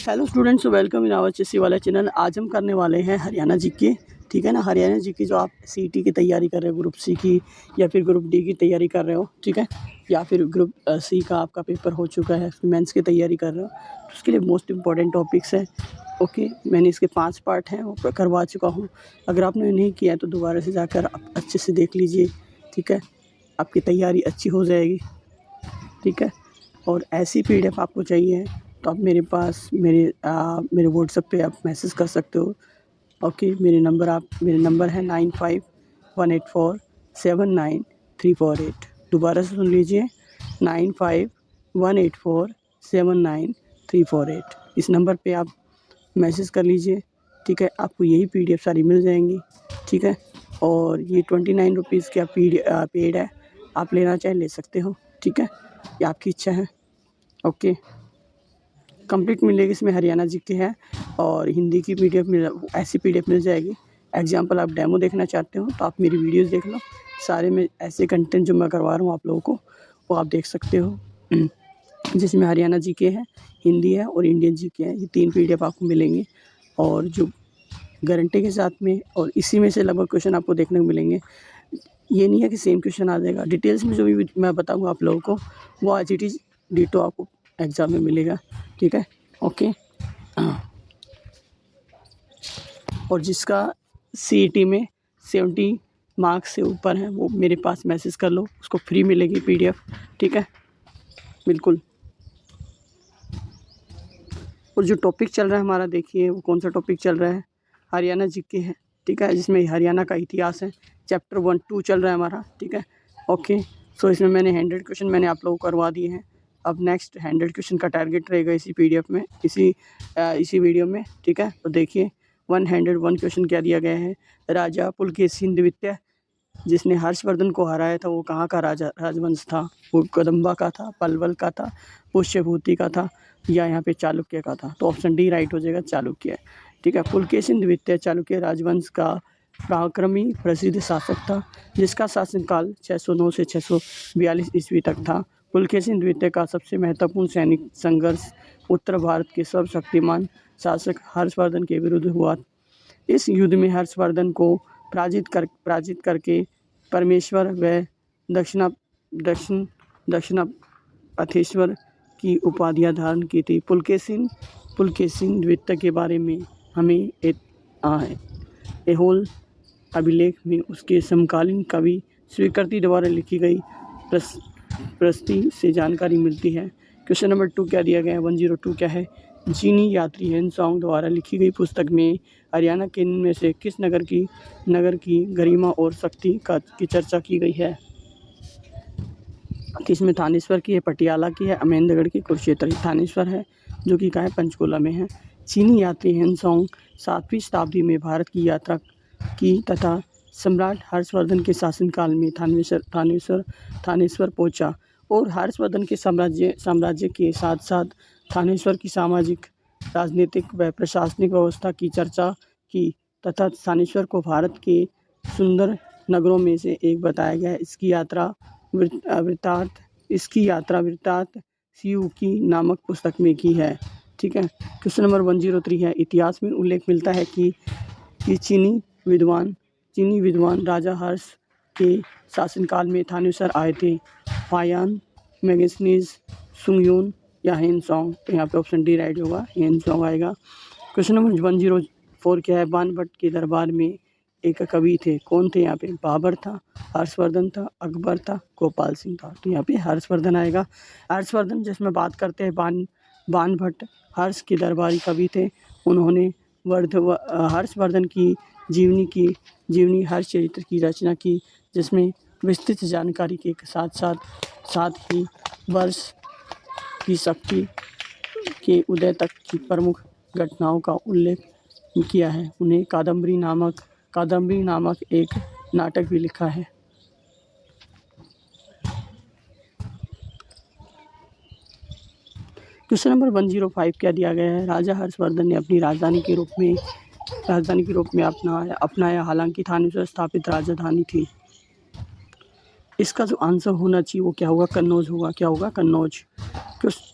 Hello students, welcome in our चेसी वाला channel. आज हम करने वाले हैं हरियाणा जीके। ठीक है ना। हरियाणा जीके जो आप सीईटी की तैयारी कर रहे हो, ग्रुप सी की या फिर ग्रुप डी की तैयारी कर रहे हो, ठीक है, या फिर ग्रुप सी का आपका पेपर हो चुका है, मेंस की तैयारी कर रहे हो, तो उसके लिए मोस्ट इंपॉर्टेंट टॉपिक्स है। ओके, मैंने इसके 5 पार्ट हैं वो करवा चुका हूँ। अगर आपने नहीं किया है तो दोबारा से जाकर आप अच्छे से देख लीजिए, ठीक है, आपकी तैयारी अच्छी हो जाएगी, ठीक है। और ऐसी पीडीएफ आपको चाहिए तो आप मेरे पास मेरे व्हाट्सएप पे आप मैसेज कर सकते हो। ओके, मेरे नंबर है 9518479348। दोबारा से सुन लीजिए, 9518479348। इस नंबर पे आप मैसेज कर लीजिए, ठीक है। आपको यही पीडीएफ सारी मिल जाएंगी, ठीक है। और ये 29 रुपीज़ का पेड है, आप लेना चाहे ले सकते हो, ठीक है, ये आपकी इच्छा है। ओके, कंप्लीट मिलेगी, इसमें हरियाणा जीके है और हिंदी की ऐसी पीडीएफ मिल जाएगी। एग्जाम्पल आप डेमो देखना चाहते हो तो आप मेरी वीडियोस देख लो, सारे में ऐसे कंटेंट जो मैं करवा रहा हूँ आप लोगों को वो आप देख सकते हो, जिसमें हरियाणा जीके है, हिंदी है और इंडियन जीके है। ये 3 पीडीएफ आपको मिलेंगी और जो गारंटी के साथ में, और इसी में से लगभग क्वेश्चन आपको देखने को मिलेंगे। ये नहीं है कि सेम क्वेश्चन आ जाएगा, डिटेल्स में जो भी मैं बताऊँगा आप लोगों को वो एज इट इज़ डिटो आपको एग्ज़ाम में मिलेगा, ठीक है। ओके, और जिसका सीईटी में 70 मार्क्स से ऊपर है वो मेरे पास मैसेज कर लो, उसको फ्री मिलेगी पीडीएफ, ठीक है, बिल्कुल। और जो टॉपिक चल रहा है हमारा, देखिए वो कौन सा टॉपिक चल रहा है, हरियाणा जीके है, ठीक है, जिसमें हरियाणा का इतिहास है। चैप्टर 1-2 चल रहा है हमारा, ठीक है। ओके, सो इसमें मैंने 100 क्वेश्चन मैंने आप लोगों को करवा दिए हैं। अब नेक्स्ट 100 क्वेश्चन का टारगेट रहेगा इसी पीडीएफ में, इसी वीडियो में, ठीक है। तो देखिए 101 क्वेश्चन क्या दिया गया है। राजा पुलकेशिन द्वितीय जिसने हर्षवर्धन को हराया था वो कहाँ का राजवंश था? वो कदम्बा का था, पलवल का था, पुष्यभूति का था या यहाँ पे चालुक्य का था? तो ऑप्शन डी राइट हो जाएगा, चालुक्य, ठीक है। पुलकेशिन द्वितीय चालुक्य राजवंश का पराक्रमी प्रसिद्ध शासक था जिसका शासनकाल 609 से 642 ईस्वी तक था। पुलकेशिन द्वितीय का सबसे महत्वपूर्ण सैनिक संघर्ष उत्तर भारत के सर्वशक्तिमान शासक हर्षवर्धन के विरुद्ध हुआ। इस युद्ध में हर्षवर्धन को पराजित करके परमेश्वर व दक्षिणापथेश्वर की उपाधियां धारण की थी। पुलकेशिन द्वितीय के बारे में हमें ऐहोल अभिलेख में उसके समकालीन कवि स्वीकृति द्वारा लिखी गई प्रस्ति से जानकारी मिलती है। क्वेश्चन नंबर 2 क्या दिया गया है, 102 क्या है? चीनी यात्री हेनसोंग द्वारा लिखी गई पुस्तक में हरियाणा के इनमें से किस नगर की गरिमा और शक्ति की चर्चा की गई है? इसमें थानेश्वर की है, पटियाला की है, अमरेंद्रगढ़ की, कुरुक्षेत्र। थानेश्वर है जो कि कहाँ है, पंचकुला में है। चीनी यात्री हेनसोंग 7वीं शताब्दी में भारत की यात्रा की तथा सम्राट हर्षवर्धन के शासनकाल में थानेश्वर पहुंचा और हर्षवर्धन के साम्राज्य के साथ साथ थानेश्वर की सामाजिक, राजनीतिक व प्रशासनिक व्यवस्था की चर्चा की तथा थानेश्वर को भारत के सुंदर नगरों में से एक बताया गया। इसकी यात्रा वृत्तांत सीयू की नामक पुस्तक में की है, ठीक है। क्वेश्चन नंबर 103 है। इतिहास में उल्लेख मिलता है कि चीनी विद्वान राजा हर्ष के शासनकाल में थानेश्वर आए थे। फायान, मैगनीज, सुंगयून या हेनसोंग? तो यहाँ पे ऑप्शन डी राइट होगा, हेनसोंग आएगा। क्वेश्चन नंबर 104 क्या है? बाणभट्ट के दरबार में एक कवि थे, कौन थे यहाँ पे? बाबर था, हर्षवर्धन था, अकबर था, गोपाल सिंह था? तो यहाँ पे हर्षवर्धन आएगा। हर्षवर्धन जिसमें बात करते हैं, बाणभट्ट हर्ष के दरबारी कवि थे। उन्होंने हर्षवर्धन की जीवनी हर्ष चरित्र की रचना की, जिसमें विस्तृत जानकारी के साथ ही वर्ष की शक्ति के उदय तक की प्रमुख घटनाओं का उल्लेख किया है। उन्हें कादम्बरी नामक एक नाटक भी लिखा है। क्वेश्चन नंबर 105 क्या दिया गया है? राजा हर्षवर्धन ने अपनी राजधानी के रूप में अपनाया, हालांकि थानेश्वर स्थापित राजधानी थी। इसका जो आंसर होना चाहिए वो क्या होगा? कन्नौज होगा। क्या होगा? कन्नौज।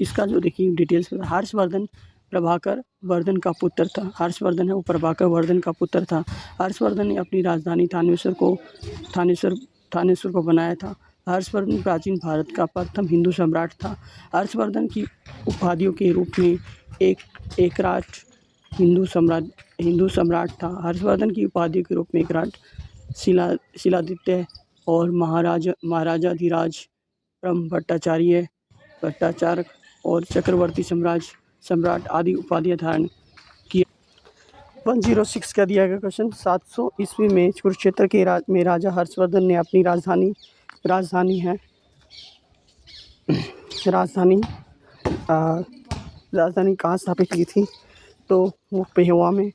इसका जो देखिए डिटेल्स, हर्षवर्धन प्रभाकर वर्धन का पुत्र था। हर्षवर्धन है वो प्रभाकर वर्धन का पुत्र था। हर्षवर्धन ने अपनी राजधानी थानेश्वर को बनाया था। हर्षवर्धन प्राचीन भारत का प्रथम हिंदू सम्राट था। हर्षवर्धन की उपाधियों के रूप में एक राष्ट्र हिंदू सम्राट था। हर्षवर्धन की उपाधियों के रूप में एक राष्ट्र शिलादित्य और महाराजाधिराज ब्रह्म भट्टाचार्य और चक्रवर्ती सम्राट आदि उपाधियां धारण की। 106 का दिया गया क्वेश्चन। 700 ईस्वी में कुरुक्षेत्र के में राजा हर्षवर्धन ने अपनी राजधानी कहाँ स्थापित की थी? तो वो पेहवा में,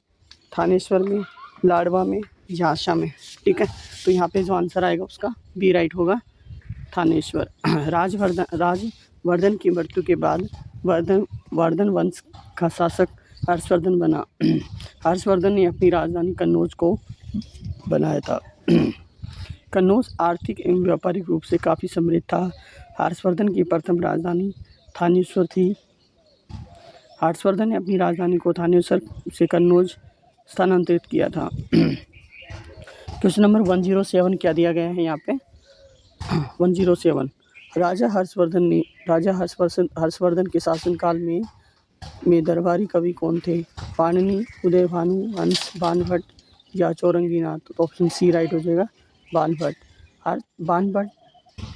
थानेश्वर में, लाडवा में, झांसा में। ठीक है, तो यहाँ पे जो आंसर आएगा उसका बी राइट होगा, थानेश्वर। राजवर्धन की मृत्यु के बाद वर्धन वंश का शासक हर्षवर्धन बना। हर्षवर्धन ने अपनी राजधानी कन्नौज को बनाया था। कन्नौज आर्थिक एवं व्यापारिक रूप से काफ़ी समृद्ध था। हर्षवर्धन की प्रथम राजधानी थानेश्वर थी। हर्षवर्धन ने अपनी राजधानी को थानेश्वर से कन्नौज स्थानांतरित किया था। क्वेश्चन नंबर 107 क्या दिया गया है यहाँ पे? 107 राजा हर्षवर्धन के शासनकाल में दरबारी कवि कौन थे? पाणिनि, उदयभानु, हंस, बाणभट्ट या चौरंगीनाथ? तो ऑप्शन सी राइट हो जाएगा, बाणभट्ट। बाणभट्ट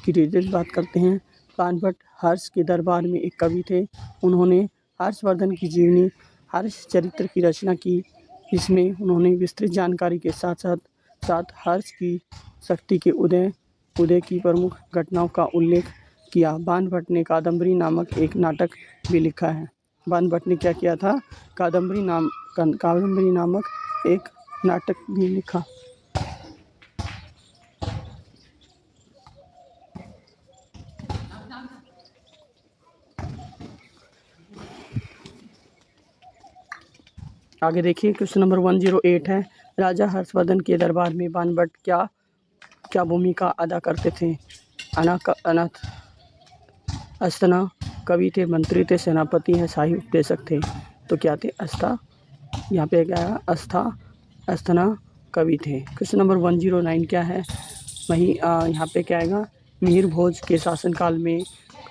की डिटेल्स बात करते हैं। बाणभट्ट हर्ष के दरबार में एक कवि थे। उन्होंने हर्षवर्धन की जीवनी हर्ष चरित्र की रचना की। इसमें उन्होंने विस्तृत जानकारी के साथ हर्ष की शक्ति के उदय की प्रमुख घटनाओं का उल्लेख किया। बाणभट्ट ने कादम्बरी नामक एक नाटक भी लिखा है। बाणभट्ट ने क्या किया था? कादम्बरी नामक एक नाटक भी लिखा। आगे देखिए, क्वेश्चन नंबर 108 है। राजा हर्षवर्धन के दरबार में बाणभट्ट क्या भूमिका अदा करते थे? अनाथ, अस्तना, कवि थे, मंत्री थे, सेनापति हैं, शाही उपदेशक थे? तो क्या थे? यहाँ पे क्या है? अस्तना, कवि थे। क्वेश्चन नंबर 109 क्या है? यहाँ पे क्या आएगा? मिहिर भोज के शासनकाल में।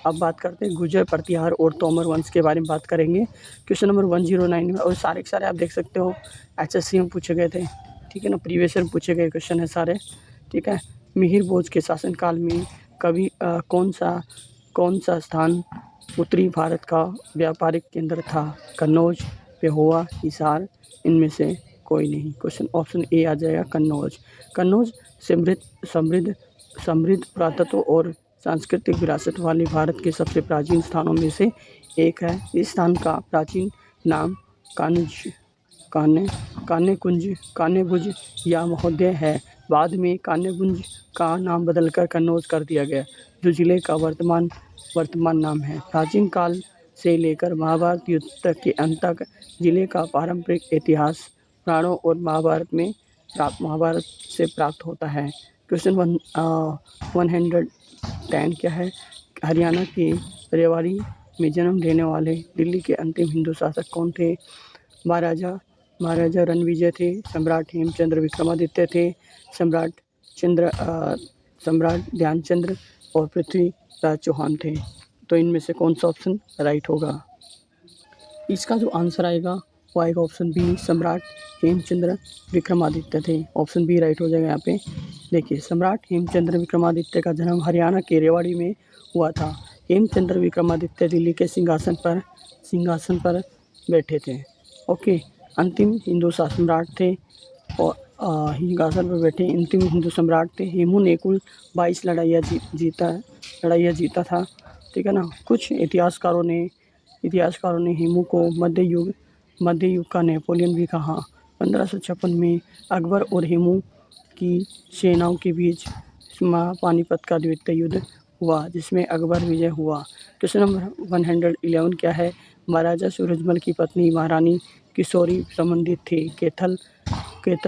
अब बात करते हैं गुर्जर, प्रतिहार और तोमर वंश के बारे में बात करेंगे। क्वेश्चन नंबर 109 में, और सारे के सारे आप देख सकते हो HSC में पूछे गए थे। ठीक है ना, प्रीवियस ईयर पूछे गए क्वेश्चन है सारे। ठीक है, मिहिर भोज के शासनकाल में कौन सा स्थान उत्तरी भारत का व्यापारिक केंद्र था? कन्नौज, पेहोवा, हिसार? इनमें से कोई नहीं। क्वेश्चन ऑप्शन ए आ जाएगा, कन्नौज। कन्नौज समृद्ध पुरातत्व और सांस्कृतिक विरासत वाले भारत के सबसे प्राचीन स्थानों में से एक है। इस स्थान का प्राचीन नाम कान्यकुंज या महोदय है। बाद में कान्यकुंज का नाम बदलकर कन्नौज कर दिया गया, जो जिले का वर्तमान नाम है। प्राचीन काल से लेकर महाभारत युद्ध तक के अंत तक जिले का पारंपरिक इतिहास पुराणों और महाभारत से प्राप्त होता है। क्वेश्चन 110 क्या है? हरियाणा के रेवाड़ी में जन्म लेने वाले दिल्ली के अंतिम हिंदू शासक कौन थे? महाराजा रणविजय थे, सम्राट हेमचंद्र विक्रमादित्य थे, सम्राट ध्यानचंद्र और पृथ्वीराज चौहान थे। तो इनमें से कौन सा ऑप्शन राइट होगा? इसका जो आंसर आएगा वो आएगा ऑप्शन बी, सम्राट हेमचंद्र विक्रमादित्य थे। ऑप्शन बी राइट हो जाएगा यहाँ पे। देखिए, सम्राट हेमचंद्र विक्रमादित्य का जन्म हरियाणा के रेवाड़ी में हुआ था। हेमचंद्र विक्रमादित्य दिल्ली के सिंहासन पर बैठे थे। ओके, अंतिम हिंदू सम्राट थे और सिंहासन पर बैठे अंतिम हिंदू सम्राट थे। हेमू ने कुल 22 लड़ाइयाँ जीता था। ठीक है ना। कुछ इतिहासकारों ने हेमू को मध्य युग का नेपोलियन भी कहा। 1556 में अकबर और हेमू की सेनाओं के बीच पानीपत का द्वितीय युद्ध हुआ, जिसमें अकबर विजय हुआ। क्वेश्चन नंबर 111 क्या है? महाराजा सूरजमल की पत्नी महारानी किशोरी संबंधित थी। Kaithal,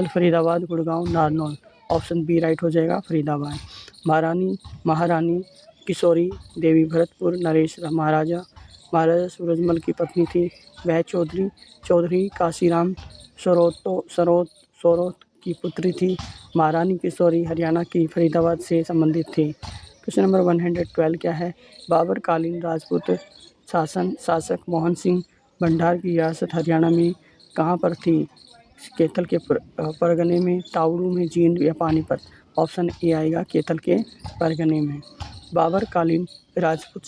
Faridabad, Gurgaon, Narnaul? Option B right हो जाएगा, फरीदाबाद। महारानी किशोरी देवी भरतपुर, नरेश महाराजा महाराजा सूरजमल की पत्नी थी। वह चौधरी काशीराम सोरौत की पुत्री थी। महारानी किशोरी हरियाणा की फरीदाबाद से संबंधित थी। क्वेश्चन नंबर 112 क्या है? बाबर कालीन राजपूत शासक मोहन सिंह भंडार की रियासत हरियाणा में कहाँ पर थी? कैथल के परगने में, तावड़ू में, जींद या पानीपत? ऑप्शन ए आएगा कैथल के परगने में। बाबर कालीन राजपूत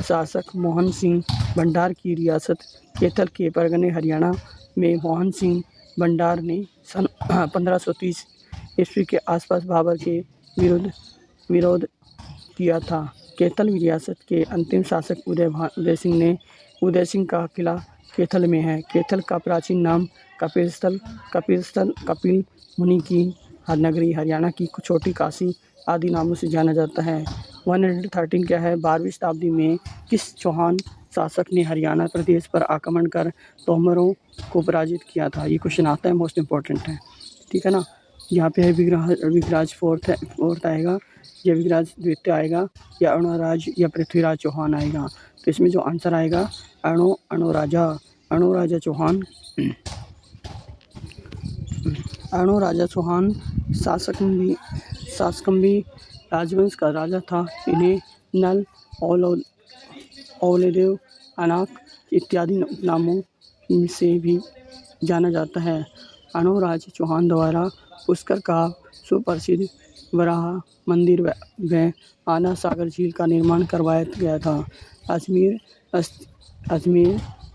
शासक मोहन सिंह भंडार की रियासत कैथल के परगने हरियाणा में मोहन सिंह भंडार ने सन 1530 ईस्वी के आसपास बाबर के विरोध किया था। कैथल रियासत के अंतिम शासक उदय सिंह का किला कैथल में है। कैथल का प्राचीन नाम कपिल मुनि की नगरी, हरियाणा की छोटी काशी आदि नामों से जाना जाता है। 113 क्या है? 12वीं शताब्दी में किस चौहान शासक ने हरियाणा प्रदेश पर आक्रमण कर तोमरों को पराजित किया था? ये क्वेश्चन आता है, मोस्ट इम्पोर्टेंट है, ठीक है ना। यहाँ पे है विग्राज फोर्थ आएगा, या विग्राज द्वितीय आएगा, या अणुराज या पृथ्वीराज चौहान आएगा। तो इसमें जो आंसर आएगा अणुराजा चौहान शासकंबी राजवंश का राजा था। इन्हें नल, औलेदेव, अनाक इत्यादि नामों से भी जाना जाता है। अणुराज चौहान द्वारा पुष्कर का सुप्रसिद्ध वराह मंदिर व आना सागर झील का निर्माण करवाया गया था। अजमेर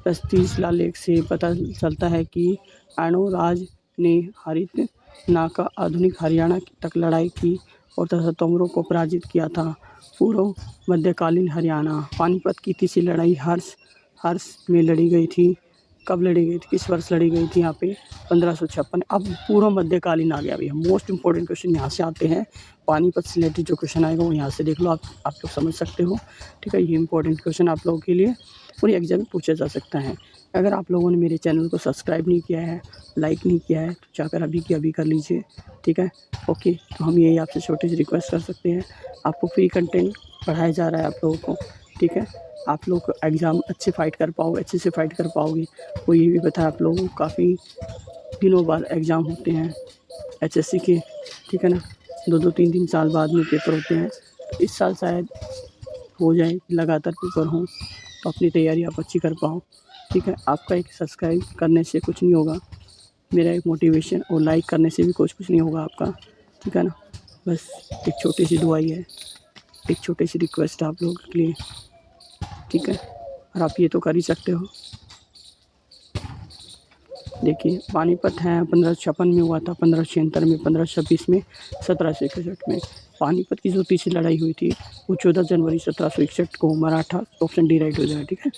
शिलालेख से पता चलता है कि अणुराज ने हरित नाका आधुनिक हरियाणा तक लड़ाई की और तथा तोमरों को पराजित किया था। पूर्व मध्यकालीन हरियाणा। पानीपत की तीसरी लड़ाई हर्ष में लड़ी गई थी। कब लड़ी गई थी? किस वर्ष लड़ी गई थी? यहाँ पे 1556। अब पूर्व मध्यकालीन आ गया भैया। मोस्ट इंपॉर्टेंट क्वेश्चन यहाँ से आते हैं। पानीपत से रिलेटेड जो क्वेश्चन आएगा वो यहाँ से देख लो, आप लोग समझ सकते हो, ठीक है। ये इंपॉर्टेंट क्वेश्चन आप लोगों के लिए पूरी एग्जाम में पूछा जा सकता है। अगर आप लोगों ने मेरे चैनल को सब्सक्राइब नहीं किया है, लाइक नहीं किया है, तो जाकर अभी की अभी कर लीजिए, ठीक है। ओके, तो हम यही आपसे छोटी सी रिक्वेस्ट कर सकते हैं। आपको फ्री कंटेंट पढ़ाया जा रहा है आप लोगों को, ठीक है। आप लोग एग्ज़ाम अच्छे से फाइट कर पाओगे। वो ये भी पता है आप लोगों को काफ़ी दिनों बाद एग्ज़ाम होते हैं HSC के, ठीक है ना। 2-3 साल बाद में पेपर होते हैं। इस साल शायद हो जाए, लगातार पेपर हों, तो अपनी तैयारी आप अच्छी कर पाओ, ठीक है। आपका एक सब्सक्राइब करने से कुछ नहीं होगा, मेरा एक मोटिवेशन, और लाइक करने से भी कुछ नहीं होगा आपका, ठीक है ना। बस एक छोटी सी दुआ ही है, एक छोटी सी रिक्वेस्ट है आप लोगों के लिए, ठीक है। और आप ये तो कर ही सकते हो। देखिए, पानीपत है 1556 में हुआ था, 1576 में, 1526 में, 1761 में। पानीपत की जो तीसरी लड़ाई हुई थी वो 14 जनवरी 1761 को मराठा, ऑप्शन डी राइट हो जाएगा, ठीक है।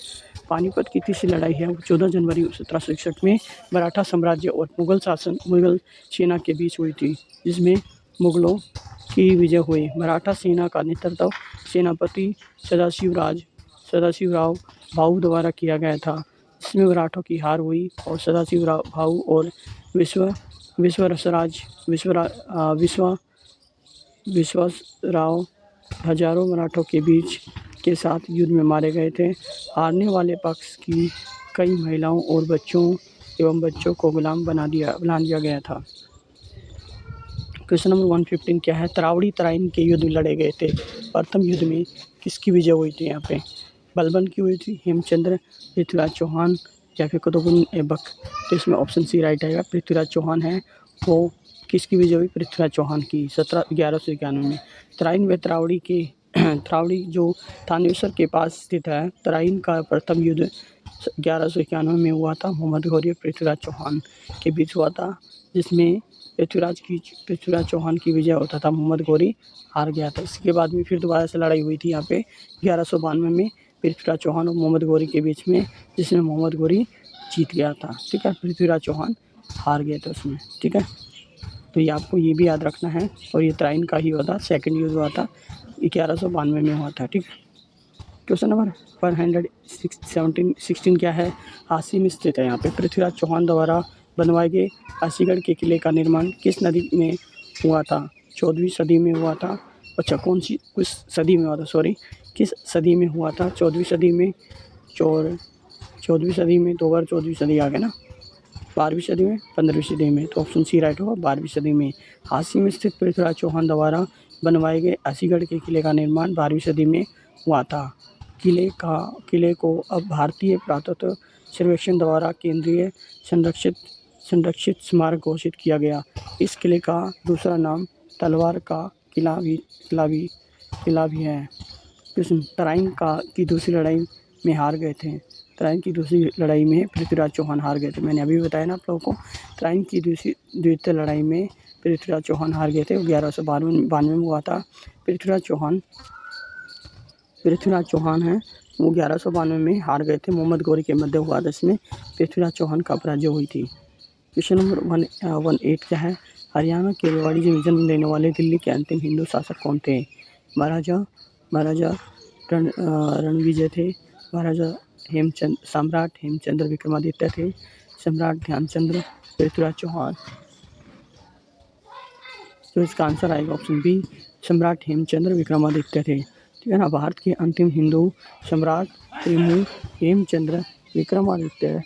पानीपत की तीसरी लड़ाई है वो 14 जनवरी 1761 में मराठा साम्राज्य और मुगल सेना के बीच हुई थी, जिसमें मुगलों की विजय हुई। मराठा सेना का नेतृत्व सेनापति सदाशिवराव भाऊ द्वारा किया गया था, जिसमें मराठों की हार हुई और सदाशिवराव भाऊ और विश्वासराव हजारों मराठों के साथ युद्ध में मारे गए थे। हारने वाले पक्ष की कई महिलाओं और बच्चों को गुलाम बना दिया गया था। क्वेश्चन नंबर 115 क्या है? तरावड़ी तराइन के युद्ध लड़े गए थे। प्रथम युद्ध में किसकी विजय हुई थी? यहाँ पे बलबन की हुई थी, हेमचंद्र, पृथ्वीराज चौहान या फिर कुतुबुद्दीन ऐबक? तो इसमें ऑप्शन सी राइट आएगा, पृथ्वीराज चौहान है वो। किसकी विजय हुई? पृथ्वीराज चौहान की 1191 में। तराइन व तरावड़ी जो थानेश्वर के पास स्थित है, तराइन का प्रथम युद्ध 1191 में हुआ था। मोहम्मद घोरी और पृथ्वीराज चौहान के बीच हुआ था, जिसमें पृथ्वीराज चौहान की विजय होता था, मोहम्मद घोरी हार गया था। इसके बाद में फिर दोबारा से लड़ाई हुई थी यहाँ पे 1192 में पृथ्वीराज चौहान और मोहम्मद घोरी के बीच में, जिसमें मोहम्मद घोरी जीत गया था, ठीक है। पृथ्वीराज चौहान हार गए थे उसमें, ठीक है। तो ये आपको ये भी याद रखना है। और ये तराइन का ही हुआ था, सेकेंड युद्ध हुआ था, 1192 में हुआ था, ठीक है। क्वेश्चन नंबर 116 क्या है? हासी में स्थित है यहाँ पे। पृथ्वीराज चौहान द्वारा बनवाए गए काशीगढ़ के किले का निर्माण किस नदी में हुआ था? 14वीं सदी में हुआ था। अच्छा, किस सदी में हुआ था? सॉरी, किस सदी में हुआ था? 14वीं सदी में। 14वीं सदी में, 2 बार 14वीं सदी आ गया ना। 12वीं सदी में, 15वीं सदी में, तो ऑप्शन सी राइट होगा 12वीं सदी में। हांसी में स्थित पृथ्वीराज चौहान द्वारा बनवाए गए असीगढ़ के किले का निर्माण 12वीं सदी में हुआ था। किले को अब भारतीय पुरातत्व सर्वेक्षण द्वारा केंद्रीय संरक्षित स्मारक घोषित किया गया। इस किले का दूसरा नाम तलवार का किला भी है। कृष्ण तराइन की दूसरी लड़ाई में हार गए थे। तराइन की दूसरी लड़ाई में पृथ्वीराज चौहान हार गए थे। मैंने अभी बताया ना आप लोगों को, तराइन की द्वितीय लड़ाई में पृथ्वीराज चौहान हार गए थे। 1192 में हुआ था। पृथ्वीराज चौहान हैं वो 1192 में हार गए थे। मोहम्मद गौरी के मध्य हुआ था, इसमें पृथ्वीराज चौहान का पराजय हुई थी। क्वेश्चन नंबर 118 क्या है? हरियाणा के रेवाड़ी में जन्म लेने वाले दिल्ली के अंतिम हिंदू शासक कौन थे? महाराजा रणविजय थे, महाराजा सम्राट हेमचंद्र विक्रमादित्य थे, सम्राट ध्यानचंद्र, पृथ्वीराज चौहान। तो इसका आंसर आएगा ऑप्शन बी, सम्राट हेमचंद्र विक्रमादित्य थे। ठीक है ना। भारत के अंतिम हिंदू सम्राट हेमचंद्र विक्रमादित्य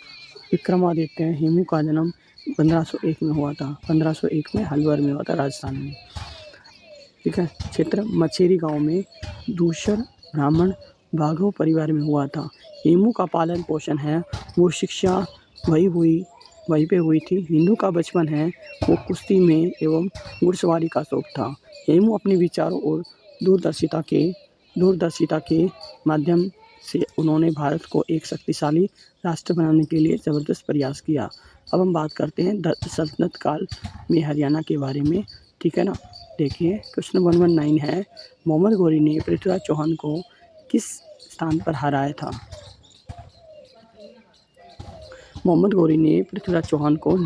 हेमू का जन्म 1501 में हुआ था। 1501 में अलवर में हुआ था, राजस्थान में। ठीक है। क्षेत्र मछेरी गांव में दूसर ब्राह्मण बाघव परिवार में हुआ था। हेमू का पालन पोषण है वो शिक्षा वहीं पे हुई थी। हिंदू का बचपन है वो कुश्ती में एवं घुड़सवारी का शौक था। हेमू अपने विचारों और दूरदर्शिता के माध्यम से उन्होंने भारत को एक शक्तिशाली राष्ट्र बनाने के लिए ज़बरदस्त प्रयास किया। अब हम बात करते हैं सल्तनत काल में हरियाणा के बारे में। ठीक है ना। देखिए क्वेश्चन 119 है, मोहम्मद गौरी ने पृथ्वीराज चौहान को किस स्थान पर हराया था? मोहम्मद गौरी ने पृथ्वीराज चौहान को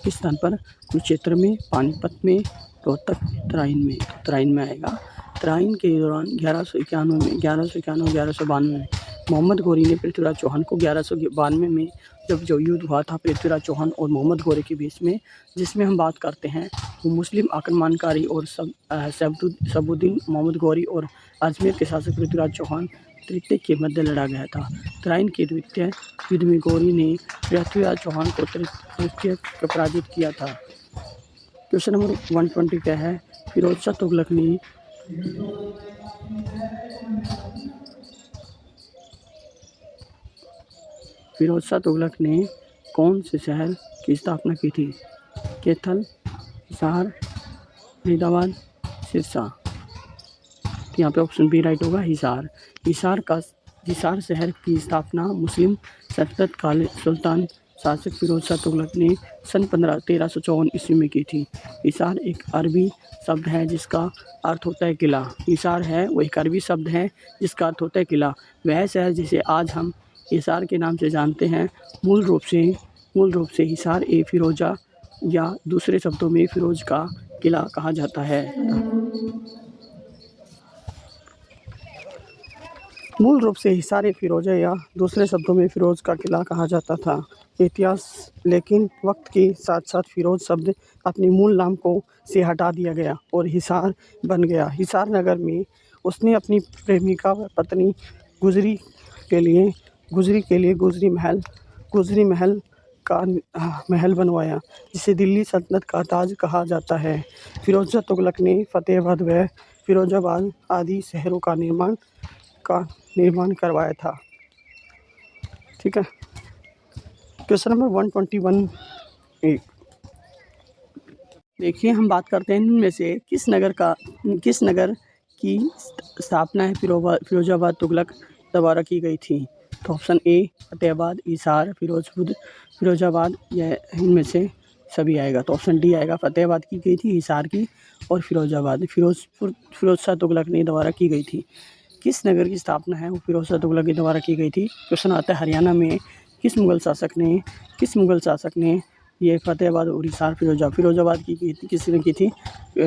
किस स्थान पर? कुरुक्षेत्र में, पानीपत में, रोहतक, तराइन में आएगा। तराइन के दौरान 1192 में मोहम्मद गौरी ने पृथ्वीराज चौहान को 1192 में जब जो युद्ध हुआ था पृथ्वीराज चौहान और मोहम्मद गौरी के बीच में, जिसमें हम बात करते हैं वो मुस्लिम आक्रमणकारी और शहाबुद्दीन मोहम्मद गौरी और अजमेर के शासक पृथ्वीराज चौहान तृतीय के मध्य लड़ा गया था। तराइन के द्वितीय युद्ध में गौरी ने पृथ्वीराज चौहान को तृतीय को पराजित किया था। क्वेश्चन नंबर 120 क्या है? फिरोज शाह तुगलक ने कौन से शहर की स्थापना की थी? कैथल, हिसार, फरीदाबाद, सिरसा। तो यहाँ पे ऑप्शन बी राइट होगा, हिसार। हिसार शहर की स्थापना मुस्लिम सल्तनत काल सुल्तान शासक फिरोज शाह तुगलक ने सन 1354 ईस्वी में की थी। हिसार एक अरबी शब्द है जिसका अर्थ होता है किला। हिसार है वो एक अरबी शब्द है जिसका अर्थ होता है किला। वह शहर जिसे आज हम हिसार के नाम से जानते हैं, मूल रूप से हिसार ए फिरोजा या दूसरे शब्दों में फिरोज का किला कहा जाता है। मूल रूप से हिसार ए फिरोजा या दूसरे शब्दों में फिरोज का किला कहा जाता था। इतिहास लेकिन वक्त के साथ साथ फिरोज शब्द अपने मूल नाम को से हटा दिया गया और हिसार बन गया। हिसार नगर में उसने अपनी प्रेमिका व पत्नी गुजरी के लिए गुजरी महल का महल बनवाया, जिसे दिल्ली सल्तनत का ताज कहा जाता है। फिरोज शाह तुगलक ने फतेहाबाद व फिरोजाबाद आदि शहरों का निर्माण करवाया था। ठीक है। क्वेश्चन नंबर 121 देखिए, हम बात करते हैं इनमें से किस नगर की स्थापना है फिरोजाबाद तुगलक द्वारा की गई थी? तो ऑप्शन ए फतेहाबाद, हिसार, फिरोजाबाद, यह इनमें से सभी आएगा। तो ऑप्शन डी आएगा, फतेहाबाद की गई थी, हिसार की और फिरोजाबाद फिरोज शाह तुगलक ने द्वारा की गई थी। किस नगर की स्थापना है वो फिरोज शाह तुगलक के द्वारा की गई थी? क्वेश्चन आता है हरियाणा में किस मुगल शासक ने ये फतेहाबाद और हिसार फिरोजाबाद की थी? किसने की थी?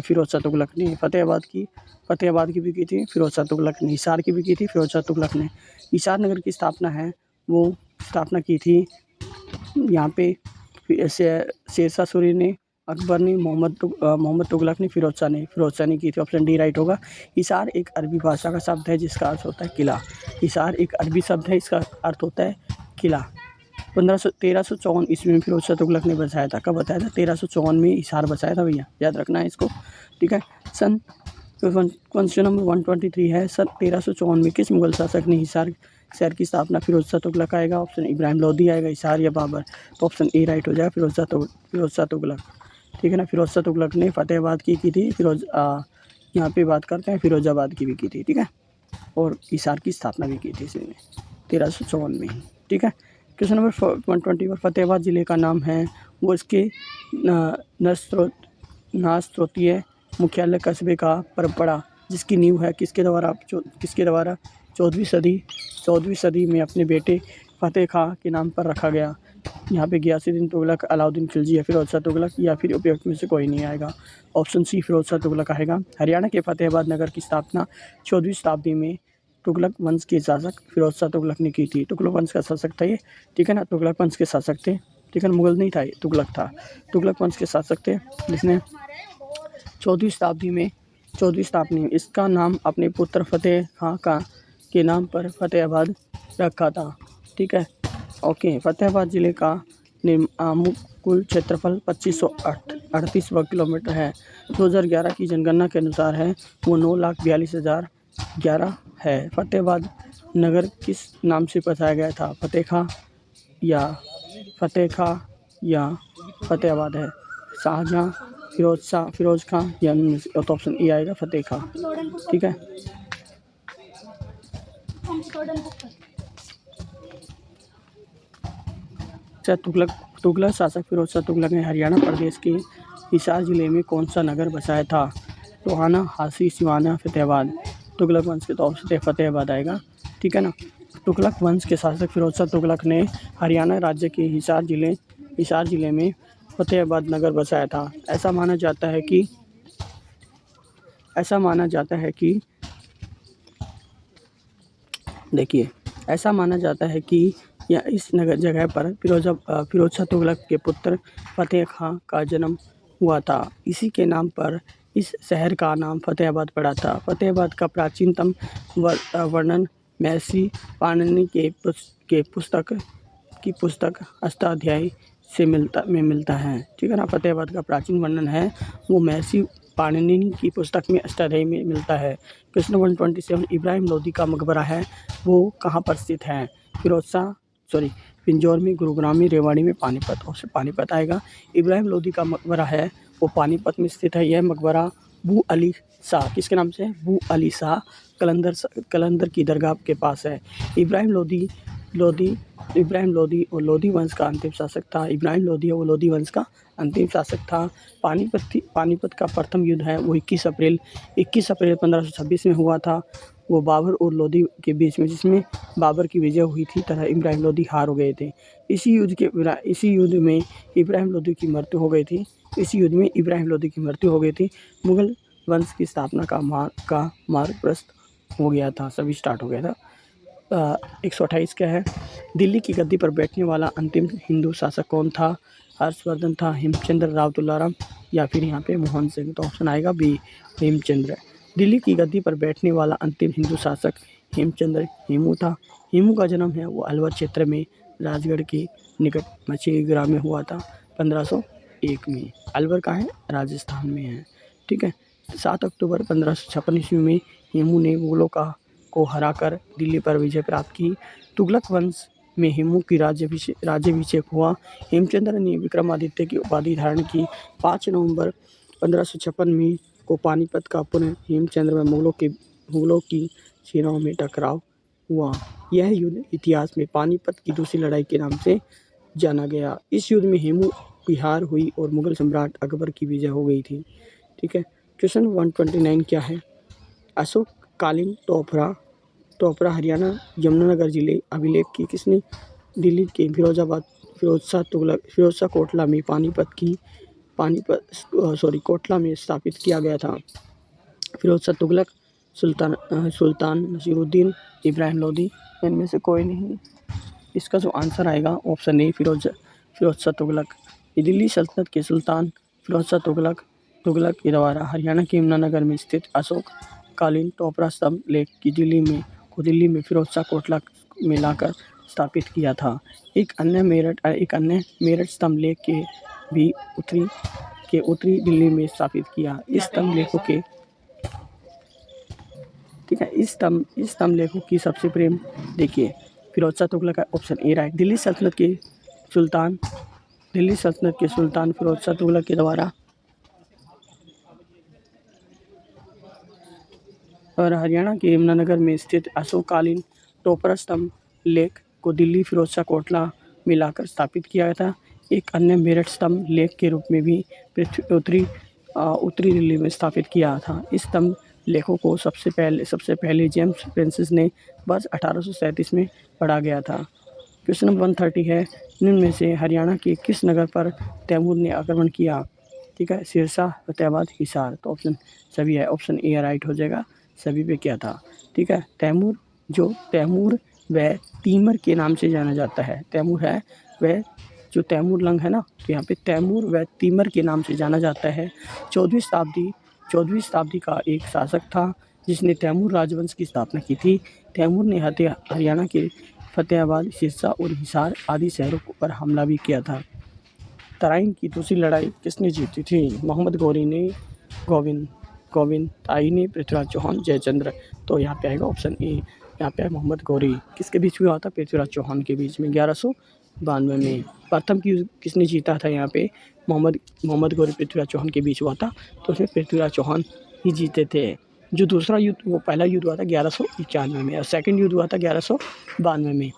फिरोज शाह तुगलक ने। फतेहाबाद की भी की थी फिरोज शाह तुगलक ने। हिसार की भी की थी फिरोज शाह तुगलक ने। हिसार नगर की स्थापना की थी यहाँ पे शेरशाह सूरी ने अकबर ने मोहम्मद तुगलक ने फिरोज शाह ने की थी। ऑप्शन डी राइट होगा। हिसार एक अरबी भाषा का शब्द है जिसका अर्थ होता है किला। हिसार एक अरबी शब्द है, इसका अर्थ होता है किला। 1354 ईस्वी में फिरोज शाह तुगलक ने बसाया था। कब बताया था? 1354 में हिसार बसाया था भैया, याद रखना है इसको, ठीक है। सन क्वेश्चन नंबर 123 है, सन 1354 में किस मुगल शासक ने हिसार शहर की स्थापना? फिरोज शाह तुगलक आएगा, ऑप्शन इब्राहिम लोदी आएगा, हिसार या बाबर। तो ऑप्शन ए राइट हो जाएगा, फिरोज शाह तुगलक, ठीक है ना। फिरोज शाह तुगलक ने फतेहाबाद की थी। यहाँ पे बात करते हैं फिरोजाबाद की भी की थी, ठीक है, और हिसार की स्थापना भी की थी इसने 1354 में, ठीक है। क्वेश्चन नंबर 120 फतेहाबाद जिले का नाम है वो इसके नास्त्रोतीय मुख्यालय कस्बे का परपड़ा जिसकी नींव है किसके द्वारा 14वीं सदी में अपने बेटे फतेह खां के नाम पर रखा गया। यहाँ पे गयासुद्दीन तुगलक, अलाउद्दीन खिलजी या फिर फिरोज शाह तुगलक या फिर उपयुक्त में से कोई नहीं आएगा। ऑप्शन सी फिरोज शाह तुगलक आएगा। हरियाणा के फतेहाबाद नगर की स्थापना 14वीं शताब्दी में तुगलक वंश के शासक फिरोज शाह तुगलक ने की थी। तुगलक वंश का शासक था ये, ठीक है ना, तुगलक वंश के शासक थे, ठीक है, मुगल नहीं था ये, तुगलक था। तुगलक वंश के शासक थे जिसने 14वीं शताब्दी में इसका नाम अपने पुत्र फतेह खां के नाम पर फतेहाबाद रखा था, ठीक है। ओके, फतेहाबाद जिले का कुल क्षेत्रफल 2538 वर्ग किलोमीटर है। 2011 की जनगणना के अनुसार है वो 9,42,011 है। फतेहाबाद नगर किस नाम से बसाया गया था? फतेह खां या फतेहाबाद है। शाहजहां, फिरोज खां या तो ऑप्शन ए आएगा फतेह खां, ठीक है। तुगलक शासक फिरोज शाह तुगलक ने हरियाणा प्रदेश के हिसार जिले में कौन सा नगर बसाया था? टोहाना, हासी, सिवाना, फतेहाबाद। तुगलक वंश के तौर से फतेहाबाद आएगा, ठीक है ना। तुगलक वंश के शासक फिरोज शाह तुगलक ने हरियाणा राज्य के हिसार जिले में फतेहाबाद नगर बसाया था। ऐसा माना जाता है कि या इस जगह पर फिरोज शाह तुगलक के पुत्र फतेह खां का जन्म हुआ था। इसी के नाम पर इस शहर का नाम फतेहाबाद पड़ा था। फतेहाबाद का प्राचीनतम वर्णन महर्षि पाणिनि के पुस्तक अष्टाध्यायी में मिलता है, ठीक है ना। फतेहाबाद का प्राचीन वर्णन है वो महर्षि पाणिनि की पुस्तक में अष्टाध्यायी में मिलता है। क्वेश्चन 127 इब्राहिम लोदी का मकबरा है वो कहाँ पर स्थित है? पिंजौर में, गुरुग्राम में, रेवाड़ी में, पानीपत। और पानीपत आएगा। इब्राहिम लोदी का मकबरा है वो पानीपत में स्थित है। यह मकबरा बू अली शाह किसके नाम से है? बू अली शाह कलंदर की दरगाह के पास है। इब्राहिम लोदी और लोदी वंश का अंतिम शासक था। इब्राहिम लोदी और लोदी वंश का अंतिम शासक था। पानीपत का प्रथम युद्ध है वो 21 अप्रैल 1526 में हुआ था। वो बाबर और लोदी के बीच में, जिसमें बाबर की विजय हुई थी तथा इब्राहिम लोदी हार हो गए थे। इसी युद्ध में इब्राहिम लोदी की मृत्यु हो गई थी। मुगल वंश की स्थापना का मार्ग प्रशस्त हो गया था, सभी स्टार्ट हो गया था। 128 क्या है? दिल्ली की गद्दी पर बैठने वाला अंतिम हिंदू शासक कौन था? हर्षवर्धन था, हेमचंद्र राव तुलाराम या फिर यहाँ पे मोहन सिंह। तो ऑप्शन आएगा बी, हेमचंद्र। दिल्ली की गद्दी पर बैठने वाला अंतिम हिंदू शासक हेमू था। हेमू का जन्म है वो अलवर क्षेत्र में राजगढ़ के निकट मछली ग्राम में हुआ था 1501 में। अलवर का है, राजस्थान में है, ठीक है। 7 अक्टूबर 1556 ईस्वी में हेमू ने मुगलों को हराकर दिल्ली पर विजय प्राप्त की। तुगलक वंश में हेमू की राज्याभिषेक हुआ। हेमचंद्र ने विक्रमादित्य की उपाधि धारण की। 5 नवंबर 1556 में को पानीपत का पुनः हेमचंद्र में मुगलों की सेनाओं में टकराव हुआ। यह युद्ध इतिहास में पानीपत की दूसरी लड़ाई के नाम से जाना गया। इस युद्ध में हेमू की हार हुई और मुगल सम्राट अकबर की विजय हो गई थी, ठीक है। क्वेश्चन 129 क्या है? अशोककालीन टोपरा हरियाणा यमुनानगर जिले अभिलेख की किसने दिल्ली के फिरोज शाह कोटला में कोटला में स्थापित किया गया था? फिरोज शाह तुगलक, सुल्तान नसीरुद्दीन, इब्राहिम लोदी, इनमें से कोई नहीं। इसका जो आंसर आएगा ऑप्शन ए, फिरोज शाह तुगलक। दिल्ली सल्तनत के सुल्तान फिरोज शाह तुगलक के द्वारा हरियाणा के यमुनानगर में स्थित अशोक कालीन टोपरा स्तंभ लेख की दिल्ली में फिरोज शाह कोटला में लाकर स्थापित किया था। एक अन्य मेरठ स्तंभ लेख के भी उत्तरी दिल्ली में स्थापित किया। इस स्तंभ लेखों के ठीक है, इस स्तंभ लेखों की सबसे प्रेम देखिए फिरोज शाह तुगलक का ऑप्शन ए राइट। दिल्ली सल्तनत के सुल्तान फिरोज शाह तुगलक के द्वारा और हरियाणा के यमुनानगर में स्थित अशोककालीन टोपरा स्तंभ लेख को दिल्ली फिरोज शाह कोटला में लाकर स्थापित किया गया था। एक अन्य मेरठ स्तंभ लेख के रूप में भी उत्तरी दिल्ली में स्थापित किया था। इस स्तंभ लेखों को सबसे पहले जेम्स फ्रांसिस ने वर्ष 1837 में पढ़ा गया था। क्वेश्चन नंबर 130 है, निम्न में से हरियाणा के किस नगर पर तैमूर ने आक्रमण किया? ठीक है, सिरसा, फतेहाबाद, हिसार। तो ऑप्शन सभी है, ऑप्शन ए राइट हो जाएगा। सभी पे क्या था? ठीक है, तैमूर व तीमर के नाम से जाना जाता है। तैमूर है वह जो तैमूर लंग है ना, तो यहाँ पे तैमूर व तीमर के नाम से जाना जाता है। 14वीं शताब्दी का एक शासक था जिसने तैमूर राजवंश की स्थापना की थी। तैमूर ने हरियाणा के फतेहाबाद, सिरसा और हिसार आदि शहरों पर हमला भी किया था। तराइन की दूसरी लड़ाई किसने जीती थी? मोहम्मद गौरी ने, गोविंद ताई ने, पृथ्वीराज चौहान, जयचंद्र। तो यहाँ पे आएगा ऑप्शन ए। यहाँ पे मोहम्मद गौरी किसके बीच में हुआ था? पृथ्वीराज चौहान के बीच में 1192 में। प्रथम किसने जीता था? यहाँ पे मोहम्मद गौरी पृथ्वीराज चौहान के बीच हुआ था, तो उसमें पृथ्वीराज चौहान ही जीते थे। जो दूसरा युद्ध, वो पहला युद्ध हुआ था 1191 में और सेकंड युद्ध हुआ था 1192 में,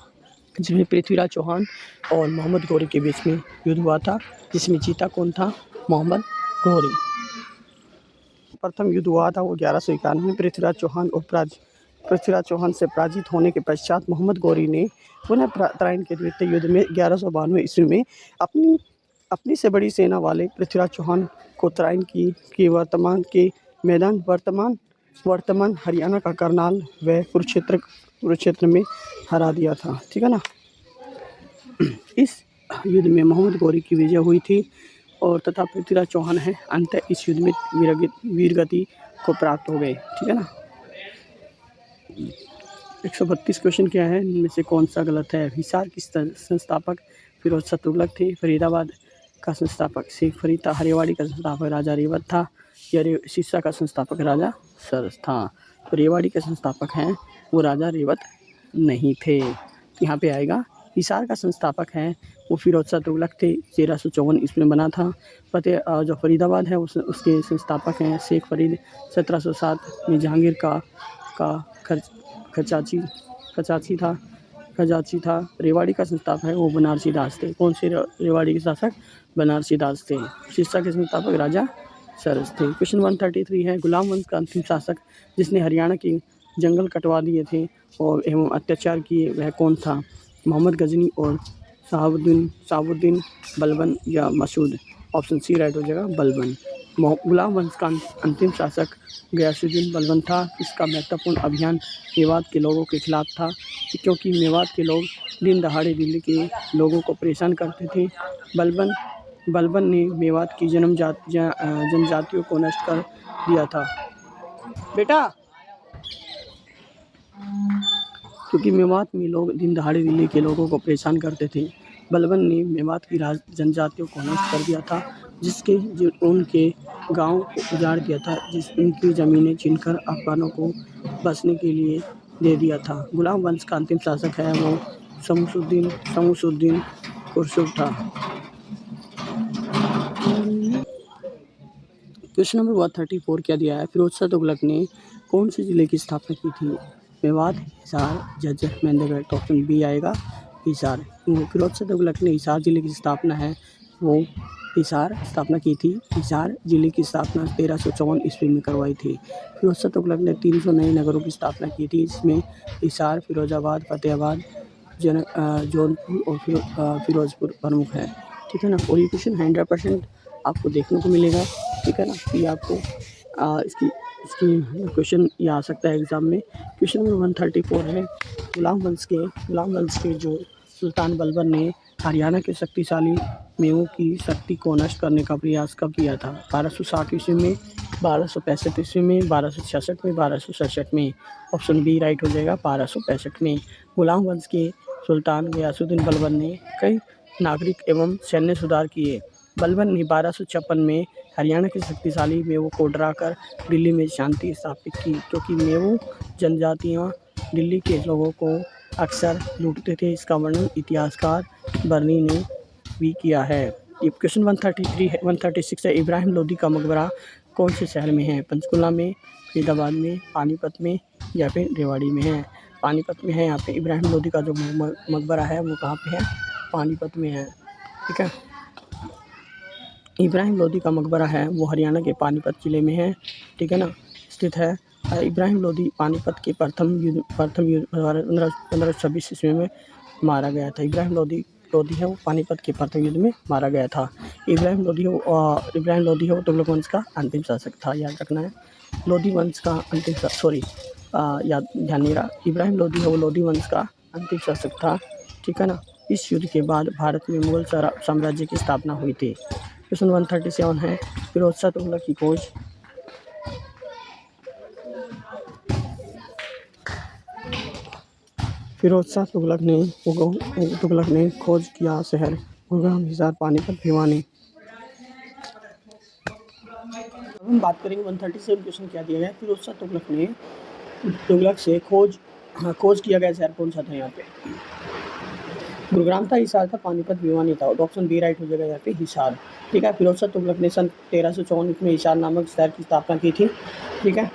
जिसमें पृथ्वीराज चौहान और मोहम्मद गौरी के बीच में युद्ध हुआ था, जिसमें जीता कौन था? मोहम्मद गौरी। प्रथम युद्ध हुआ था वो 1191 में पृथ्वीराज चौहान से पराजित होने के पश्चात मोहम्मद गौरी ने पुनः तराइन के द्वितीय युद्ध में 1192 ईस्वी में अपनी से बड़ी सेना वाले पृथ्वीराज चौहान को तराइन की वर्तमान हरियाणा का करनाल व कुरुक्षेत्र में हरा दिया था। ठीक है ना। इस युद्ध में मोहम्मद गौरी की विजय हुई थी और तथा पृथ्वीराज चौहान है अंत इस युद्ध में वीरगति को प्राप्त हो गए। ठीक है ना। 132 क्वेश्चन क्या है, इनमें से कौन सा गलत है? हिसार की संस्थापक फिरोज शाह तुगलक थे। फरीदाबाद का संस्थापक शेख फरीद था। हरियावाड़ी का संस्थापक राजा रेवत था। या सिरसा का संस्थापक राजा सरस था। तो रेवाड़ी के संस्थापक हैं वो राजा रेवत नहीं थे। यहाँ पे आएगा। हिसार का संस्थापक है वो फिरोज शाह तुगलक थे। 1354 इसमें बना था। जो फरीदाबाद है उसके संस्थापक हैं शेख फरीद। 1707 में जहांगीर का खजांची था। रेवाड़ी का संस्थापक है वो बनारसी दास थे। कौन से रेवाड़ी के शासक? बनारसी दास थे। सिरसा के संस्थापक राजा सरस थे। क्वेश्चन 133 है, गुलाम वंश का अंतिम शासक जिसने हरियाणा के जंगल कटवा दिए थे और एवं अत्याचार किए वह कौन था? मोहम्मद गजनी और शहाबुद्दीन बलबन या मसूद। ऑप्शन सी राइट हो जाएगा, बलबन। गुलाम वंश का अंतिम शासक गयासुद्दीन बलबन था। इसका महत्वपूर्ण अभियान मेवात के लोगों के खिलाफ था, क्योंकि मेवात के लोग दिन दहाड़े दिल्ली के लोगों को परेशान करते थे। बलबन ने मेवात की जनजातियों को नष्ट कर दिया था। बेटा, क्योंकि मेवात में लोग दिन दहाड़े दिल्ली के लोगों को परेशान करते थे, बलबन ने मेवात की जनजातियों को नष्ट कर दिया था, जिसके उनके गांव को उजाड़ दिया था, उनकी ज़मीनें छीनकर अफगानों को बसने के लिए दे दिया था। गुलाम वंश का अंतिम शासक है वो शमसुद्दीन खुर्शीद था। क्वेश्चन नंबर 134 क्या दिया है? फिरोज शाह तुगलक ने कौन से जिले की स्थापना की थी? मेवात, हिसार, झज्जर, महेंद्रगढ़। तो ऑप्शन बी आएगा, हिसार। फिरोज शाह तुगलक ने हिसार जिले की स्थापना है वो स्थापना की थी। हिसार जिले की स्थापना 1354 ईस्वी में करवाई थी। फिरोज शाह तुगलक ने 300 नए नगरों की स्थापना की थी, जिसमें हिसार, फिरोजाबाद, फतेहाबाद, जौनपुर और फिरोजपुर प्रमुख है। ठीक है ना। और ये क्वेश्चन 100% आपको देखने को मिलेगा। ठीक है ना। ये आपको इसकी क्वेश्चन ये आ सकता है एग्जाम में। क्वेश्चन नंबर 134 है, गुलाम वंश के जो सुल्तान बलबन ने हरियाणा के शक्तिशाली मेवाड़ की शक्ति को नष्ट करने का प्रयास कब किया था? 1260 ईस्वी में, 1265 ईस्वी में, 1266 में, 1267 में। ऑप्शन बी राइट हो जाएगा 1265 में। गुलाम वंश के सुल्तान गयासुद्दीन बलबन ने कई नागरिक एवं सैन्य सुधार किए। बलबन ने 1256 में हरियाणा के शक्तिशाली मेवों को डराकर दिल्ली में शांति स्थापित की, क्योंकि मेवो जनजातियाँ दिल्ली के लोगों को अक्सर लूटते थे। इसका वर्णन इतिहासकार बर्नी ने भी किया है। ये क्वेश्चन 133 है, 136 है। इब्राहिम लोदी का मकबरा कौन से शहर में है? पंचकुला में, फरीदाबाद में, पानीपत में या फिर रेवाड़ी में है? पानीपत में है। यहाँ पे इब्राहिम लोदी का जो मकबरा है वो कहाँ पे है? पानीपत में है। ठीक है, इब्राहिम लोदी का मकबरा है वो हरियाणा के पानीपत जिले में है। ठीक है ना, स्थित है। इब्राहिम लोदी पानीपत के प्रथम युद्ध 1526 ईस्वी में मारा गया था। इब्राहिम लोदी है वो पानीपत के प्रथम युद्ध में मारा गया था। इब्राहिम लोदी है वो तुगलक वंश का अंतिम शासक था, याद रखना है। लोदी वंश का अंतिम याद ध्यान नहीं रहा। इब्राहिम लोदी है वो लोदी वंश का अंतिम शासक था। ठीक है ना। इस युद्ध के बाद भारत में मुगल साम्राज्य की स्थापना हुई थी। क्वेश्चन 137 है। फिरोज शाह तुगलक की खोज। फिरोज शाह तुगलक ने खोज किया शहर गुरुग्राम, हिसार, पानीपत, भिवानी। हम बात करेंगे 137 क्वेश्चन क्या दिया गया है। फिरोज शाह तुगलक से खोज किया गया शहर कौन सा था? यहाँ पे गुरुग्राम था, हिसार था, पानीपत, भिवानी था। ऑप्शन बी राइट हो जाएगा यहाँ पे हिसार। ठीक है, फिरोज शाह तुगलक ने सन 1354 में हिसार नामक शहर की स्थापना की थी। ठीक है,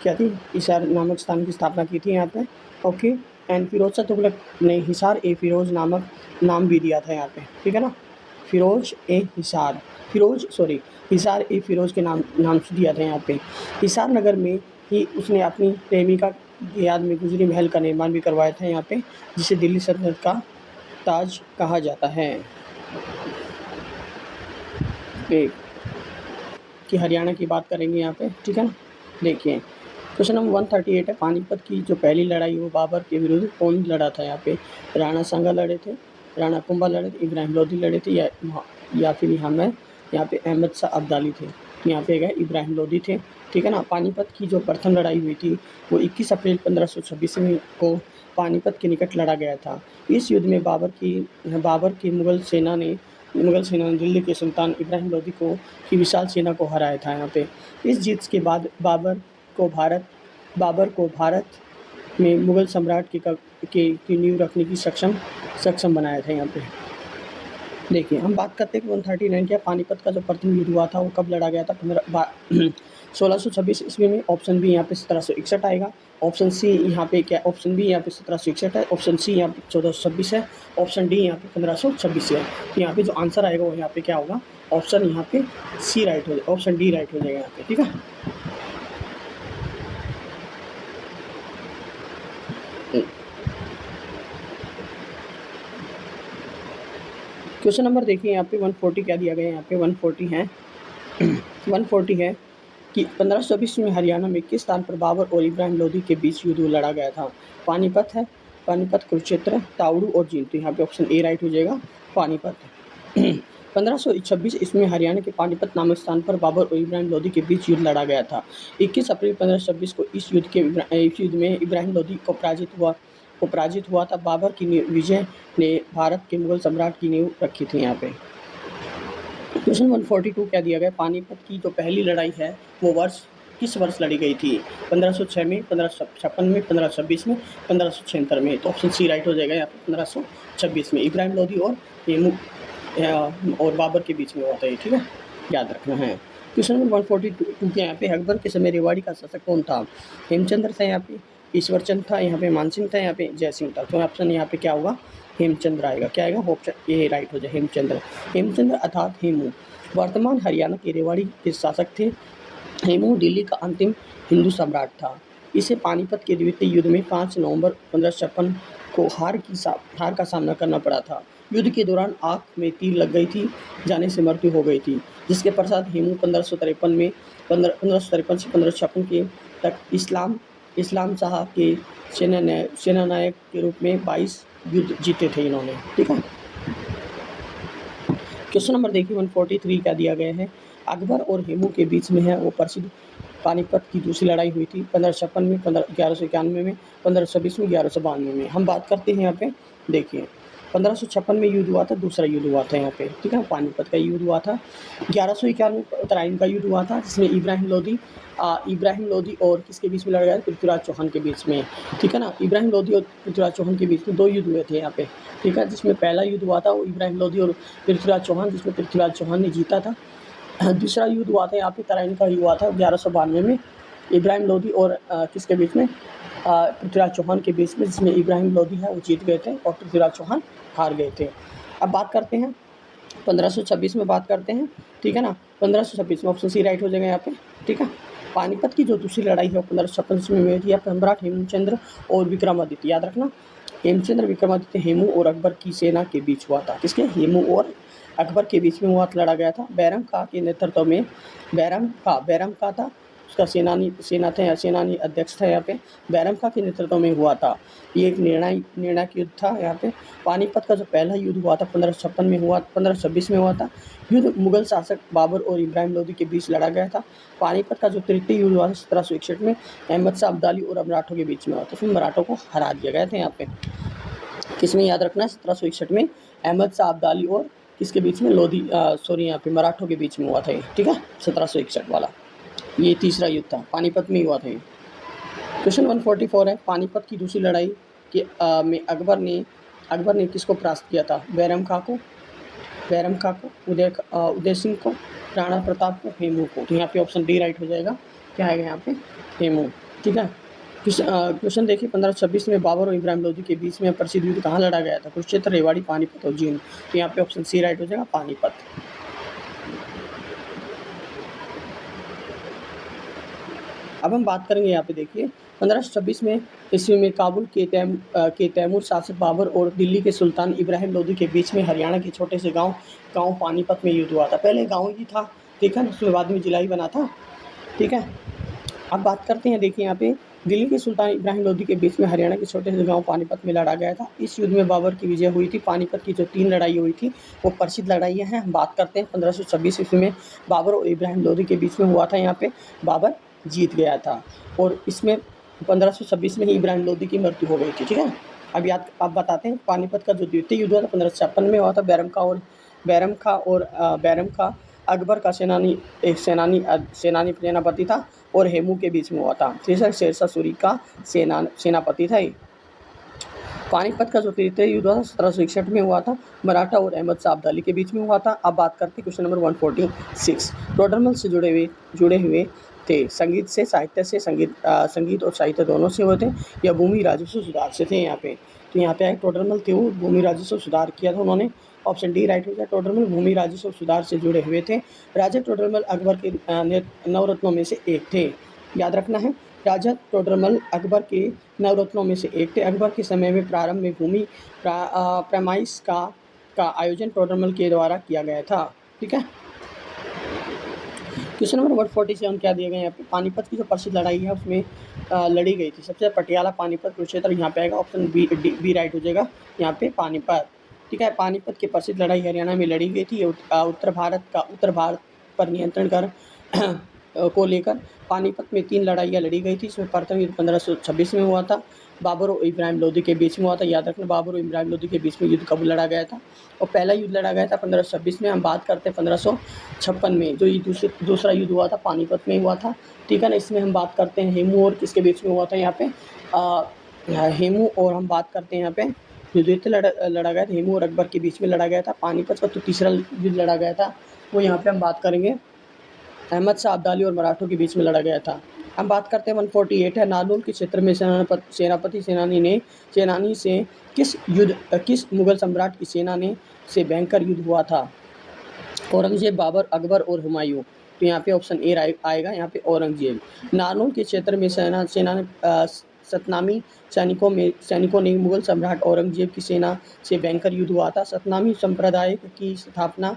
क्या थी? हिसार नामक स्थान की स्थापना की थी यहाँ पे। ओके, एंड फिरोज शाह तुगलक ने हिसार ए फिरोज नामक नाम भी दिया था यहाँ पे। ठीक है ना, हिसार ए फिरोज के नाम से दिया था यहाँ पे। हिसार नगर में ही उसने अपनी प्रेमिका की याद में गुजरी महल का निर्माण भी करवाया था यहाँ पे, जिसे दिल्ली सल्तनत का ताज कहा जाता है। कि हरियाणा की बात करेंगे यहाँ पे। ठीक है ना, देखिए क्वेश्चन नंबर 138 है। पानीपत की जो पहली लड़ाई वो बाबर के विरुद्ध कौन लड़ा था? यहाँ पे राणा सांगा लड़े थे, राणा कुंभा लड़े थे, इब्राहिम लोदी लड़े थे, या फिर यहाँ पे अहमद शाह अब्दाली थे। यहाँ पे गए इब्राहिम लोदी थे। ठीक है ना। पानीपत की जो प्रथम लड़ाई हुई थी वो 21 अप्रैल 1526 को पानीपत के निकट लड़ा गया था। इस युद्ध में बाबर की मुगल सेना ने दिल्ली के सुल्तान इब्राहिम लोदी की विशाल सेना को हराया था यहाँ पे। इस जीत के बाद बाबर को भारत में मुगल सम्राट की नींव रखने की सक्षम बनाया था यहाँ पे। देखिए हम बात करते हैं कि 139 क्या पानीपत का जो प्रथम युद्ध हुआ था वो कब लड़ा गया था? 1626 ईस्वी में। ऑप्शन बी यहाँ पे 1761 आएगा। ऑप्शन सी यहाँ पे क्या? ऑप्शन बी यहाँ पे 1761 है। ऑप्शन सी यहाँ पे 1426 है। ऑप्शन डी यहाँ पे 1526 है। यहाँ पे जो आंसर आएगा वो यहाँ पे क्या होगा? ऑप्शन यहाँ पे सी राइट हो जाएगा, ऑप्शन डी राइट हो जाएगा यहाँ पे। ठीक है, क्वेश्चन नंबर देखिए यहाँ पे 140 क्या दिया गया है? यहाँ पे 140 है 140 है कि 1524 में हरियाणा में किस स्थान पर बाबर और इब्राहिम लोदी के बीच युद्ध लड़ा गया था? पानीपत है, पानीपत, कुरुक्षेत्र, तावड़ू और जींद। तो यहाँ पे ऑप्शन ए राइट हो जाएगा, पानीपत। 1526 इसमें हरियाणा के पानीपत नामक स्थान पर बाबर और इब्राहिम लोदी के बीच युद्ध लड़ा गया था। 21 अप्रैल 1526 को इस युद्ध में इब्राहिम लोदी को पराजित हुआ था। बाबर की विजय ने भारत के मुगल सम्राट की नींव रखी थी यहाँ पे। क्वेश्चन 142 क्या दिया गया? पानीपत की जो पहली लड़ाई है वो किस वर्ष लड़ी गई थी? 1506 में, 1556 में, 1526 में, 1576 में। तो ऑप्शन सी राइट हो जाएगा यहाँ पे 1526 में। इब्राहिम लोदी और बाबर के बीच में हुआ था ये। ठीक है, याद रखना है। क्वेश्चन नंबर 142 के यहाँ पे अकबर के समय रेवाड़ी का शासक कौन था? हेमचंद्र था यहाँ पे, ईश्वरचंद था यहाँ पे, मानसिंह था यहाँ पे, जयसिंह था। तो ऑप्शन यहाँ पे क्या होगा? हेमचंद्र आएगा। क्या आएगा? ऑप्शन ए राइट हो जाए, हेमचंद्र अर्थात हेमू वर्तमान हरियाणा के रेवाड़ी के शासक थे। हेमू दिल्ली का अंतिम हिंदू सम्राट था। इसे पानीपत के द्वितीय युद्ध में 5 नवंबर 1556 को हार का सामना करना पड़ा था। युद्ध के दौरान आँख में तीर लग गई थी, जाने से मृत्यु हो गई थी, जिसके पश्चात हेमू 1553 से 1556 के तक इस्लाम शाह के सेनानायक के रूप में 22 युद्ध जीते थे इन्होंने। ठीक है, क्वेश्चन नंबर देखिए 143 क्या दिया गया है। अकबर और हेमू के बीच में है वो प्रसिद्ध पानीपत की दूसरी लड़ाई हुई थी 1556 में, 1191 में, 1526 में, 1192 में। हम बात करते हैं यहाँ पे देखिए 1556 में युद्ध हुआ था, दूसरा युद्ध हुआ था यहाँ पे, ठीक है, पानीपत का युद्ध हुआ था। 1191 में तराइन का युद्ध हुआ था जिसमें इब्राहिम लोदी और किसके बीच में लड़ा गया, पृथ्वीराज चौहान के बीच में, ठीक है ना। इब्राहिम लोदी और पृथ्वीराज चौहान के बीच में 2 युद्ध हुए थे यहाँ पे, ठीक है, जिसमें पहला युद्ध हुआ था वो इब्राहिम लोदी और पृथ्वीराज चौहान, जिसमें पृथ्वीराज चौहान ने जीता था। दूसरा युद्ध हुआ था यहाँ पे तराइन का हुआ था 1192 में, इब्राहिम लोदी और किसके बीच में, पृथ्वीराज चौहान के बीच में, जिसमें इब्राहिम लोदी है वो जीत गए थे और पृथ्वीराज चौहान हार गए थे। अब बात करते हैं 1526 में बात करते हैं, ठीक है ना। 1526 में ऑप्शन सी राइट हो जाएगा यहाँ पे, ठीक है। पानीपत की जो दूसरी लड़ाई है 1556 में हुई थी। सम्राट हेमचंद्र और विक्रमादित्य, याद रखना, हेमचंद्र विक्रमादित्य हेमू और अकबर की सेना के बीच हुआ था। किसके, हेमू और अकबर के बीच में हुआ लड़ा गया था। बैरम खां के नेतृत्व में, बैरम खां था उसका सेनानी अध्यक्ष था यहाँ पे, बैरम खां के नेतृत्व में हुआ था। ये एक निर्णायक युद्ध था यहाँ पे। पानीपत का जो पहला युद्ध हुआ था 1556 में हुआ, 1526 में हुआ था। युद्ध मुगल शासक बाबर और इब्राहिम लोदी के बीच लड़ा गया था। पानीपत का जो तृतीय युद्ध हुआ था 1761 में अहमद शाह अब्दाली और मराठों के बीच में हुआ था। फिर मराठों को हरा दिया गया था यहाँ पे। किसमें, याद रखना है, 1761 में अहमद शाह अब्दाली और किसके बीच में, यहाँ पे मराठों के बीच में हुआ था ये, ठीक है, 1761 वाला। ये तीसरा युद्ध था, पानीपत में हुआ था ये। क्वेश्चन 144 है, पानीपत की दूसरी लड़ाई के में अकबर ने किसको परास्त किया था। बैरम खां को, उदय सिंह को, राणा प्रताप को, हेमू को। तो यहाँ पे ऑप्शन डी राइट हो जाएगा। क्या आएगा यहाँ पे, हेमू, ठीक है। क्वेश्चन देखिए 1526 में बाबर और इब्राहिम लोदी के बीच में प्रसिद्ध युद्ध कहाँ लड़ा गया था। कुरुक्षेत्र, रेवाड़ी, पानीपत और जींद। तो यहाँ पे ऑप्शन सी राइट हो जाएगा, पानीपत। अब हम बात करेंगे यहाँ पे देखिए 1526 में ईस्वी में काबुल के तैमूर शासक बाबर और दिल्ली के सुल्तान इब्राहिम लोदी के बीच में हरियाणा के छोटे से गांव पानीपत में युद्ध हुआ था। पहले गांव ही था, ठीक है, उसके बाद में जिला ही बना था, ठीक है। अब बात करते हैं देखिए यहाँ पे दिल्ली के सुल्तान इब्राहिम लोदी के बीच में हरियाणा के छोटे से गांव पानीपत में लड़ा गया था। इस युद्ध में बाबर की विजय हुई थी। पानीपत की जो 3 लड़ाई हुई थी वो प्रसिद्ध लड़ाइयाँ हैं। हम बात करते हैं 1526 ईस्वी में बाबर और इब्राहिम लोदी के बीच में हुआ था। यहाँ पे बाबर जीत गया था और इसमें 1526 में ही इब्राहिम लोदी की मृत्यु हो गई थी, ठीक है। अब बताते हैं पानीपत का जो द्वितीय युद्ध हुआ था 1556 में हुआ था। बैरम खां अकबर का सेनापति था और हेमू के बीच में हुआ था। शेरशाह सूरी का सेनापति था। पानीपत का जो तृतीय युद्ध था 1761 में हुआ था। मराठा और अहमद शाह अब्दाली के बीच में हुआ था। अब बात करते हैं क्वेश्चन नंबर 146। टोडरमल से जुड़े हुए थे। संगीत और साहित्य दोनों से हुए थे या भूमि राजस्व सुधार से थे। यहाँ पे तो यहाँ पे आए टोडरमल थे, वो भूमि राजस्व सुधार किया था उन्होंने। ऑप्शन डी राइट हो जाए। टोडरमल भूमि राजस्व सुधार से जुड़े हुए थे। राजा टोडरमल अकबर के नवरत्नों में से एक थे, याद रखना है। राजा टोडरमल अकबर के नवरत्नों में से एक थे। अकबर के समय में प्रारंभ में भूमि पैमाइश का आयोजन टोडरमल के द्वारा किया गया था, ठीक है। क्वेश्चन नंबर 147 क्या दिया गया यहाँ पे, पानीपत की जो प्रसिद्ध लड़ाई है उसमें लड़ी गई थी सबसे पटियाला, पानीपत, कुरुक्षेत्र। यहाँ पे आएगा ऑप्शन बी राइट हो जाएगा यहाँ पे, पानीपत, ठीक है। पानीपत की प्रसिद्ध लड़ाई हरियाणा में लड़ी गई थी। उत्तर भारत पर नियंत्रण कर को लेकर पानीपत में 3 लड़ाइयाँ लड़ी गई थी। इसमें प्रथम युद्ध 1526 में हुआ था, बाबर और इब्राहिम लोदी के बीच में हुआ था। याद रखना, बाबर और इब्राहिम लोदी के बीच में युद्ध कब लड़ा गया था, और पहला युद्ध लड़ा गया था 1526 में। हम बात करते हैं 1556 में जो ये दूसरा युद्ध हुआ था पानीपत में हुआ था, ठीक है ना। इसमें हम बात करते हैं हेमू और किसके बीच में हुआ था, यहाँ पे हेमू और हम बात करते हैं यहाँ पे द्वितीय लड़ा गया था, हेमू और अकबर के बीच में लड़ा गया था। पानीपत का तो तीसरा युद्ध लड़ा गया था वो यहाँ पे हम बात करेंगे अहमद शाह अब्दाली और मराठों के बीच में लड़ा गया था। हम बात करते हैं 148 है, नारनौल के क्षेत्र में सेनानी से किस मुगल सम्राट की सेना से भयंकर युद्ध हुआ था। औरंगजेब, बाबर, अकबर और हुमायूं। तो यहाँ पे ऑप्शन ए आएगा, यहाँ पे औरंगजेब। नारनौल के क्षेत्र में सतनामी सैनिकों ने मुगल सम्राट औरंगजेब की सेना से भयंकर युद्ध हुआ था। सतनामी संप्रदाय की स्थापना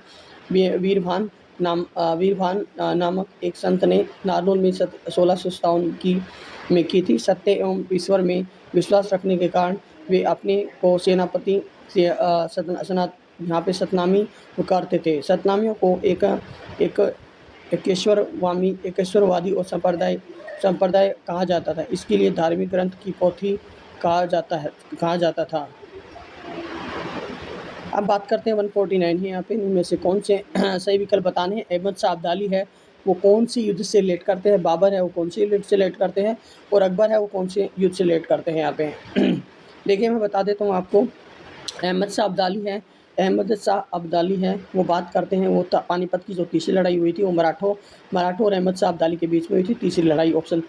वीरभान नामक एक संत ने नारनौल में 1657 में की थी। सत्य एवं ईश्वर में विश्वास रखने के कारण वे अपने को सेनापति से यहाँ पे सतनामी वो करते थे। सतनामियों को एक एकेश्वरवादी और संप्रदाय कहा जाता था। इसके लिए धार्मिक ग्रंथ की पोथी कहा जाता था। अब बात करते हैं 149 है यहाँ पे, इनमें से कौन से सही विकल्प बताने हैं। अहमद शाह अब्दाली है वो कौन सी युद्ध से रिलेट करते हैं, बाबर है वो कौन सी युद्ध से रिलेट करते हैं, और अकबर है वो कौन से युद्ध से रिलेट करते हैं यहाँ पे। देखिए मैं बता देता हूँ आपको, अहमद शाह अब्दाली है वो बात करते हैं, वो पानीपत की जो तीसरी लड़ाई हुई थी वो मराठों और अहमद शाह अब्दाली के बीच में हुई थी, तीसरी लड़ाई। ऑप्शन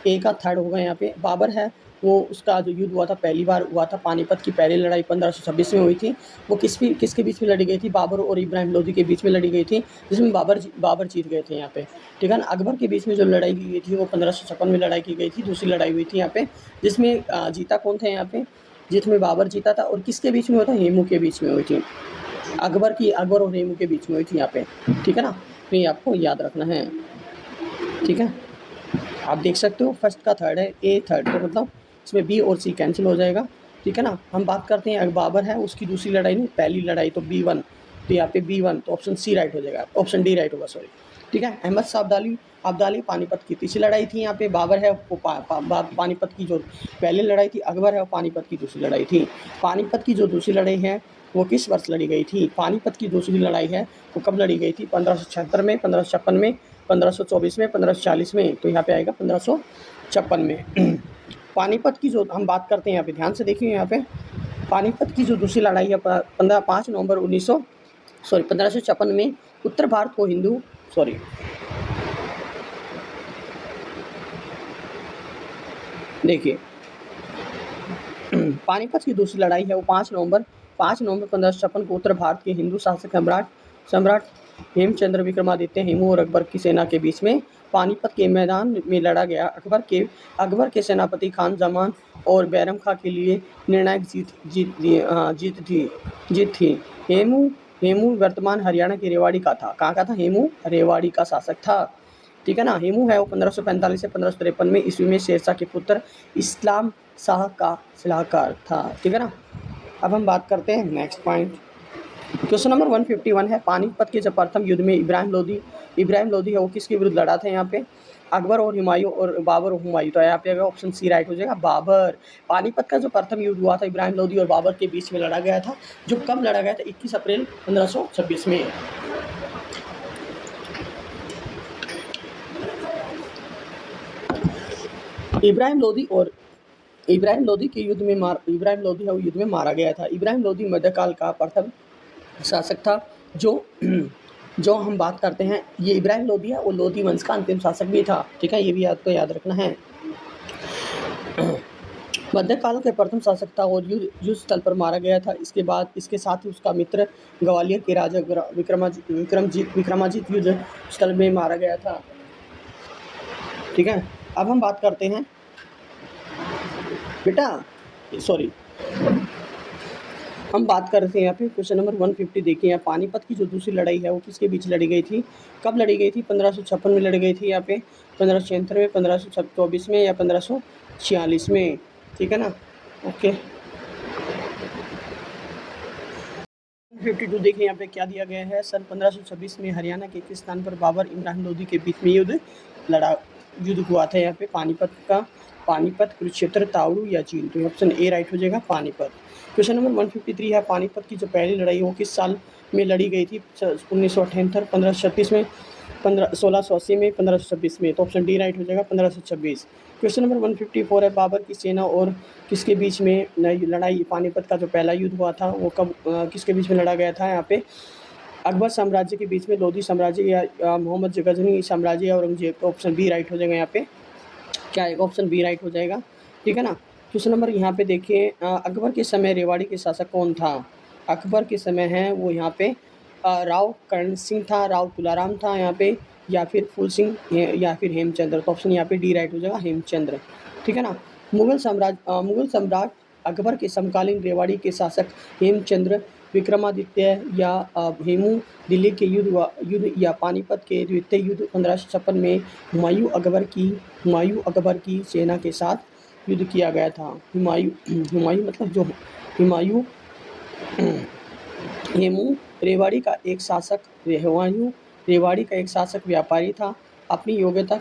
ए का थर्ड होगा यहाँ पे। बाबर है वो उसका जो युद्ध हुआ था पहली बार हुआ था, पानीपत की पहली लड़ाई 1526 में हुई थी। वो किसके बीच में लड़ी गई थी, बाबर और इब्राहिम लोदी के बीच में लड़ी गई थी, जिसमें बाबर जीत गए थे यहाँ पे, ठीक है ना। अकबर के बीच में जो लड़ाई की गई थी वो 1556 में लड़ाई की गई थी, दूसरी लड़ाई हुई थी यहाँ पे, जिसमें जीता कौन था यहाँ पे, जिसमें बाबर जीता था। और किसके बीच में हुआ था, हेमू के बीच में हुई थी, अकबर और हेमू के बीच में हुई थी यहाँ पे, ठीक है ना। तो ये आपको याद रखना है, ठीक है। आप देख सकते हो फर्स्ट का थर्ड है, ए थर्ड, तो मतलब इसमें बी और सी कैंसिल हो जाएगा, ठीक है ना। हम बात करते हैं बाबर है उसकी दूसरी लड़ाई नहीं पहली लड़ाई, तो B1, तो यहाँ पे B1, तो ऑप्शन सी राइट हो जाएगा, ऑप्शन डी राइट होगा, सॉरी, ठीक है। अहमद शाह अब्दाली पानीपत की तीसरी लड़ाई थी यहाँ पे, बाबर है वो पानीपत की जो पहली लड़ाई थी, अकबर है वो पानीपत की दूसरी लड़ाई थी। पानीपत की जो दूसरी लड़ाई है वो किस वर्ष लड़ी गई थी, पानीपत की दूसरी लड़ाई है वो कब लड़ी गई थी, 1576 में, 1556 में, 1524 में, 1540 में, तो यहाँ पे आएगा 1556 में। पानीपत की जो हम बात करते हैं यहाँ पे ध्यान से देखिए, यहाँ पे पानीपत की जो दूसरी लड़ाई है 5 नवंबर 1556 में उत्तर भारत को देखिए पानीपत की दूसरी लड़ाई है वो 5 नवंबर 1556 को उत्तर भारत के हिंदू शासक सम्राट हेमचंद्र विक्रमादित्य हेमू और अकबर की सेना के बीच में पानीपत के मैदान में लड़ा गया। अकबर के सेनापति खान जमान और बैरम खां के लिए निर्णायक जीत थी। हेमू वर्तमान हरियाणा के रेवाड़ी का था। कहाँ का था, हेमू रेवाड़ी का शासक था, ठीक है ना। हेमू है वो 1545 से 1553 में ईस्वी में शेरशाह के पुत्र इस्लाम शाह का सलाहकार था, ठीक है ना। अब हम बात करते हैं नेक्स्ट पॉइंट, क्वेश्चन नंबर 151 है, पानीपत के जब प्रथम युद्ध में इब्राहिम लोदी है वो किसके विरुद्ध लड़ा था यहाँ पे, अकबर और हुमायूं और बाबर और हुमायूं, तो यहाँ पे अगर ऑप्शन सी राइट हो जाएगा, बाबर। पानीपत का जो प्रथम युद्ध हुआ था इब्राहिम लोदी और बाबर के बीच में लड़ा गया था, जो कब लड़ा गया था, 21 अप्रैल 1526 में। इब्राहिम लोदी के युद्ध में इब्राहिम लोदी है वो युद्ध में मारा गया था। इब्राहिम लोदी मध्यकाल का प्रथम शासक था, जो हम बात करते हैं, ये इब्राहिम लोदी है वो लोदी वंश का अंतिम शासक भी था, ठीक है, ये भी आपको याद रखना है। मध्यकाल के प्रथम शासक था और युद्ध स्थल पर मारा गया था। इसके साथ ही उसका मित्र ग्वालियर के राजा विक्रमाजीत युद्ध स्थल में मारा गया था, ठीक है। अब हम बात करते हैं हम बात करते हैं यहाँ पे क्वेश्चन नंबर 150 देखिए, यहाँ पानीपत की जो दूसरी लड़ाई है वो किसके बीच लड़ी गई थी, कब लड़ी गई थी, 1556 में लड़ी गई थी यहाँ पे, 1576 में, 1524 में या 1546 में, ठीक है ना। ओके 52 देखिए यहाँ पे क्या दिया गया है, सन 1526 में हरियाणा के किस स्थान पर बाबर इब्राहिम लोदी के बीच में युद्ध हुआ था यहाँ पे, पानीपत, कुरुक्षेत्र, तावड़ू या चीन, तो ऑप्शन ए राइट हो जाएगा, पानीपत। क्वेश्चन नंबर 153 है, पानीपत की जो पहली लड़ाई वो किस साल में लड़ी गई थी, 1978, 1536 में, 1680 में, 1526 में, तो ऑप्शन डी राइट हो जाएगा, 1526। क्वेश्चन नंबर 154 है, बाबर की सेना और किसके बीच में लड़ाई, पानीपत का जो पहला युद्ध हुआ था वो कब किसके बीच में लड़ा गया था यहाँ पे, अकबर साम्राज्य के बीच में, लोधी साम्राज्य या मोहम्मद गजनी साम्राज्य या औरंगजेब, तो ऑप्शन बी राइट हो जाएगा यहाँ पे, क्या आएगा, ऑप्शन बी राइट हो जाएगा, ठीक है ना। क्वेश्चन नंबर यहाँ पे देखिए, अकबर के समय रेवाड़ी के शासक कौन था, अकबर के समय है वो यहाँ पे राव करण सिंह था, राव तुलाराम था यहाँ पे, या फिर फूल सिंह या फिर हेमचंद्र, तो ऑप्शन यहाँ पे डी राइट हो जाएगा, हेमचंद्र, ठीक है ना। मुगल सम्राट अकबर के समकालीन रेवाड़ी के शासक हेमचंद्र विक्रमादित्य या हेमू दिल्ली के युद्ध या पानीपत के द्वितीय युद्ध 1556 में हुमायूं अकबर की सेना के साथ युद्ध किया गया था। हुमायूं मतलब जो हुमायूं हेमू रेवाड़ी का एक शासक हुमायूं रेवाड़ी का एक शासक व्यापारी था। अपनी योग्यता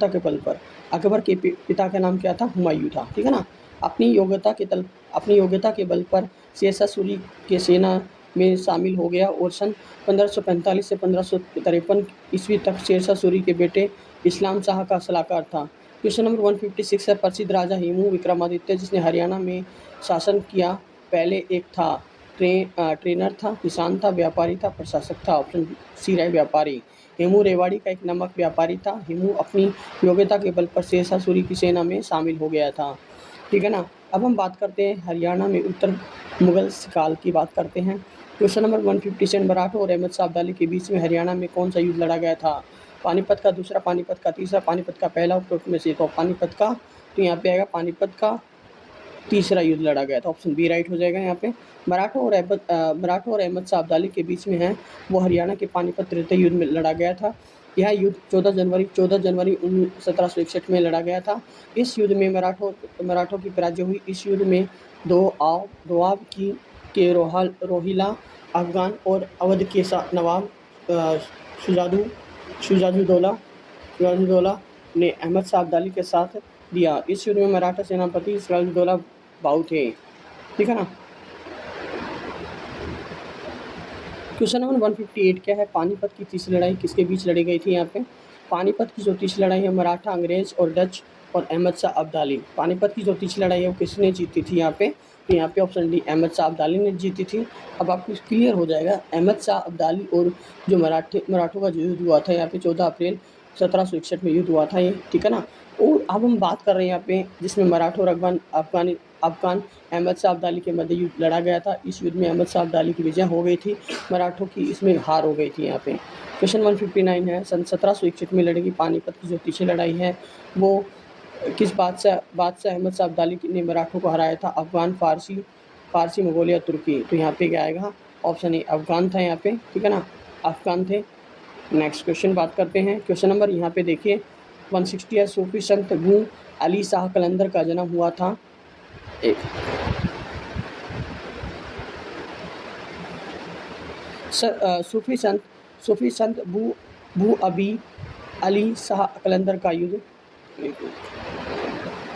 के बल पर अकबर के पिता का नाम क्या था? हुमायूं था। ठीक है ना। अपनी योग्यता के बल पर शेरशाह सूरी के सेना में शामिल हो गया और सन 1545 से 1553 ईस्वी तक शेरशाह सूरी के बेटे इस्लाम शाह का सलाहकार था। क्वेश्चन नंबर 156 है, प्रसिद्ध राजा हेमू विक्रमादित्य जिसने हरियाणा में शासन किया पहले एक था। ट्रेनर था, किसान था, व्यापारी था, प्रशासक था। ऑप्शन सी रहे व्यापारी। हेमू रेवाड़ी का एक नमक व्यापारी था। हेमू अपनी योग्यता के बल पर शेरशाह सूरी की सेना में शामिल हो गया था। ठीक है ना। अब हम बात करते हैं हरियाणा में उत्तर मुगल काल की बात करते हैं। क्वेश्चन नंबर 157, मराठों और अहमद शाह अब्दाली के बीच में हरियाणा में कौन सा युद्ध लड़ा गया था? पानीपत का, दूसरा पानीपत का, तीसरा पानीपत का, पहला उपरोक्त में से। तो पानीपत का, तो यहाँ पे आएगा पानीपत का तीसरा युद्ध लड़ा गया था। ऑप्शन बी राइट हो जाएगा यहाँ पे। मराठों और अहमद शाह अब्दाली के बीच में है वो हरियाणा के पानीपत तृतीय युद्ध में लड़ा गया था। यह युद्ध 14 जनवरी 1761 में लड़ा गया था। इस युद्ध में मराठों की पराजय हुई। इस युद्ध में दोआब के रोहिला अफगान और अवध के नवाब शुजादुद्दौला ने अहमद शाह अब्दाली के साथ दिया। इस युद्ध में मराठा सेनापति सिराजुद्दौला बाऊ थे। ठीक है ना। क्वेश्चन नंबर 158 क्या है? पानीपत की तीसरी लड़ाई किसके बीच लड़ी गई थी? यहाँ पे पानीपत की जो तीसरी लड़ाई है मराठा, अंग्रेज और डच और अहमद शाह अब्दाली। पानीपत की जो तीसरी लड़ाई है वो किसने जीती थी यहाँ पे? तो यहाँ पे ऑप्शन डी अहमद शाह अब्दाली ने जीती थी। अब आपको क्लियर हो जाएगा अहमद शाह अब्दाली और जो मराठों का जो युद्ध हुआ था यहाँ पे 14 अप्रैल 1761 में युद्ध हुआ था ये। ठीक है ना। और अब हम बात कर रहे हैं यहाँ पे जिसमें मराठों और अफगान अहमद शाह अब्दाली के मध्य युद्ध लड़ा गया था। इस युद्ध में अहमद शाह अब्दाली की विजय हो गई थी, मराठों की इसमें हार हो गई थी यहाँ पे। क्वेश्चन 159 है, सन 1761 में लड़ी पानीपत की जो तीसरी लड़ाई है वो किस बादशाह अहमद शाह अब्दाली ने मराठों को हराया था? अफगान, फारसी, मंगोलिया, तुर्की। तो यहाँ पे क्या आएगा? ऑप्शन ए अफगान था यहाँ पे। ठीक है ना, अफगान थे। नेक्स्ट क्वेश्चन बात करते हैं। क्वेश्चन नंबर यहाँ पे देखिए 160 है, सूफी संत अबू अली शाह कलंदर का जन्म हुआ था। सूफी संत बू अबी अली शाह कलंदर का युद्ध।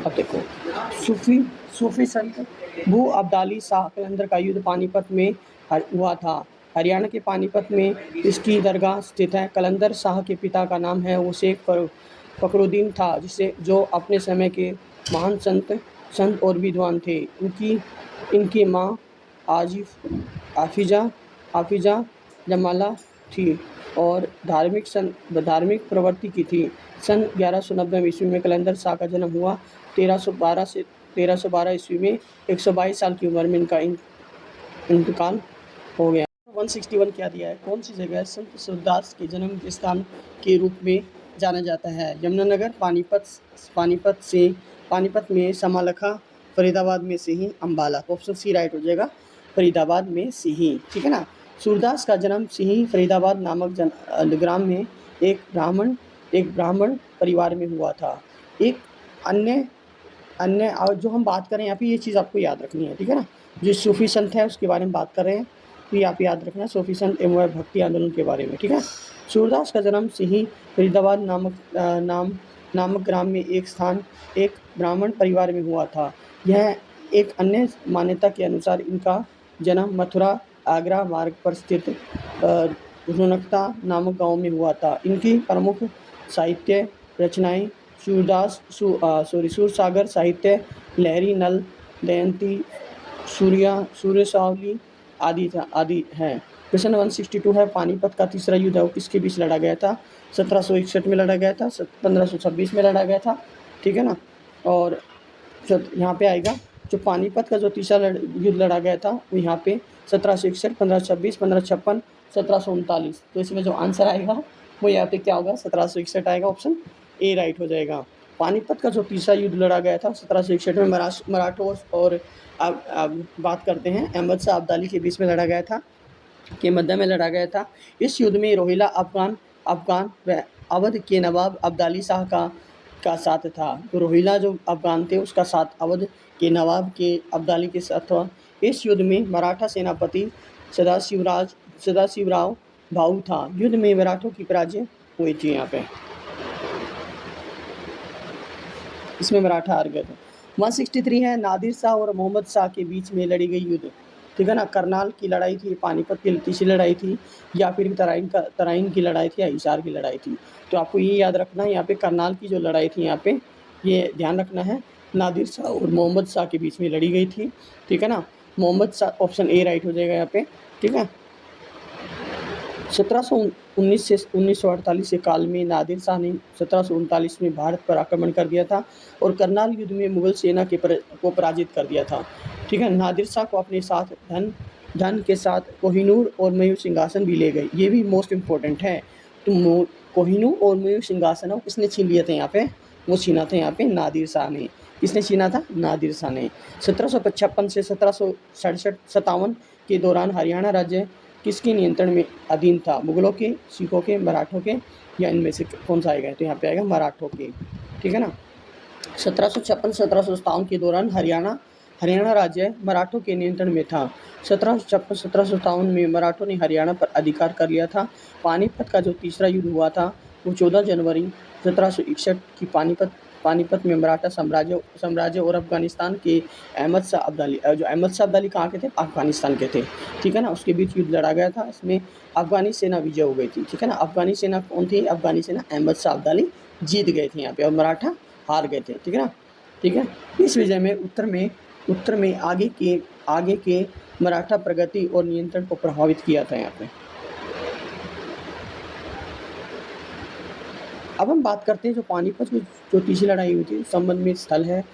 अब देखो सूफी संत बू अब्दाली शाह कलंदर का युद्ध पानीपत में हुआ था। हरियाणा के पानीपत में इसकी दरगाह स्थित है। कलंदर शाह के पिता का नाम है वो शेख फखरुद्दीन था जो अपने समय के महान संत और विद्वान थे। इनकी माँ हाफिजा जमाला थी और धार्मिक प्रवृत्ति की थी। सन 1190 ईस्वी में कलंदर शाह का जन्म हुआ। 1312 ईस्वी में 122 साल की उम्र में इनका इंतकाल हो गया। 161 क्या दिया है? कौन सी जगह संत सूरदास के जन्म स्थान के रूप में जाना जाता है? यमुनानगर, पानीपत में समालखा, फरीदाबाद में सिही, अम्बाला। ऑप्शन सी राइट हो जाएगा, फरीदाबाद में सिही। ठीक है ना। सूरदास का जन्म सिही फरीदाबाद नामक ग्राम में एक ब्राह्मण परिवार में हुआ था। एक अन्य और जो हम बात करें यहाँ पे ये चीज़ आपको याद रखनी है। ठीक है ना। जो सूफी संत है उसके बारे में बात कर रहे हैं तो ये आप याद रखना, सूफी संत एवं भक्ति आंदोलन के बारे में। ठीक है। सूरदास का जन्म सिही फरीदाबाद नामक ग्राम में एक ब्राह्मण परिवार में हुआ था। यह एक अन्य मान्यता के अनुसार इनका जन्म मथुरा आगरा मार्ग पर स्थित रुनकता नामक गांव में हुआ था। इनकी प्रमुख साहित्य रचनाएं सूरसागर साहित्य, लहरी, नल दमयंती, सूर्य सावली आदि हैं। क्वेश्चन 162 है, पानीपत का तीसरा युद्ध है वो किसके बीच लड़ा गया था? 1761 में लड़ा गया था, 1526 में लड़ा गया था। ठीक है ना। और यहाँ पे आएगा जो पानीपत का जो तीसरा युद्ध लड़ा गया था वो यहाँ पे 1761, 1526, 1556, 1739। तो इसमें जो आंसर आएगा वो यहाँ पे क्या होगा? 1761 आएगा। ऑप्शन ए राइट हो जाएगा। पानीपत का जो तीसरा युद्ध लड़ा गया था 1761 में मराठों और अब बात करते हैं अहमद शाह अब्दाली के बीच में लड़ा गया था, के मध्य में लड़ा गया था। इस युद्ध में रोहिला अफगान व अवध के नवाब अब्दाली शाह का साथ था। तो रोहिला जो अफगान थे उसका साथ अवध के नवाब के अब्दाली के साथ था। इस युद्ध में मराठा सेनापति सदाशिवराव भाऊ था। युद्ध में मराठों की पराजय हुई थी यहाँ पे, इसमें मराठा हार गए थे। 163 है नादिर शाह और मोहम्मद शाह के बीच में लड़ी गई युद्ध, ठीक है ना। करनाल की लड़ाई थी, पानीपत की तीसरी लड़ाई थी, या फिर तराइन की लड़ाई थी, या हिसार की लड़ाई थी। तो आपको ये याद रखना है, यहाँ पे करनाल की जो लड़ाई थी यहाँ पे ये ध्यान रखना है, नादिर शाह और मोहम्मद शाह के बीच में लड़ी गई थी, ठीक है ना। Mohammad Shah option A right हो जाएगा यहाँ पे, ठीक है। 1719 से 1948 के काल में नादिर शाह ने 1739 में भारत पर आक्रमण कर दिया था और करनाल युद्ध में मुगल सेना को पराजित कर दिया था, ठीक है। नादिर शाह को अपने साथ धन के साथ कोहिनूर और मयूर सिंहासन भी ले गए, ये भी मोस्ट इम्पोर्टेंट है। तो कोहिनूर और मयूर सिंहासन किसने छीन लिए थे यहाँ पे, वो छीना था यहाँ पे नादिर शाह ने। किसने छीना था, नादिर शाह ने। 1755 से 1757 के दौरान हरियाणा राज्य किसके नियंत्रण में अधीन था, मुगलों के, सिखों के, मराठों के, या इनमें से कौन सा आएगा, तो यहाँ पे आएगा मराठों के, ठीक है ना। 1756-1757 के दौरान हरियाणा राज्य मराठों के नियंत्रण में था। 1756-1757 में मराठों ने हरियाणा पर अधिकार कर लिया था। पानीपत का जो तीसरा युद्ध हुआ था वो 14 जनवरी 1761 की पानीपत में मराठा साम्राज्य और अफगानिस्तान के अहमद शाह अब्दाली, जो अहमद शाह अब्दाली कहाँ के थे, अफगानिस्तान के थे, ठीक है ना, उसके बीच युद्ध लड़ा गया था। इसमें अफगानी सेना विजय हो गई थी, ठीक है ना। अफगानी सेना कौन थी, अफगानी सेना अहमद शाह अब्दाली जीत गए थे यहाँ पे और मराठा हार गए थे, ठीक है ना, ठीक है। इस विजय में उत्तर में आगे के मराठा प्रगति और नियंत्रण को प्रभावित किया था यहाँ पे। अब हम बात करते हैं जो पानीपत की जो तीसरी लड़ाई हुई थी, संबंध में स्थल है,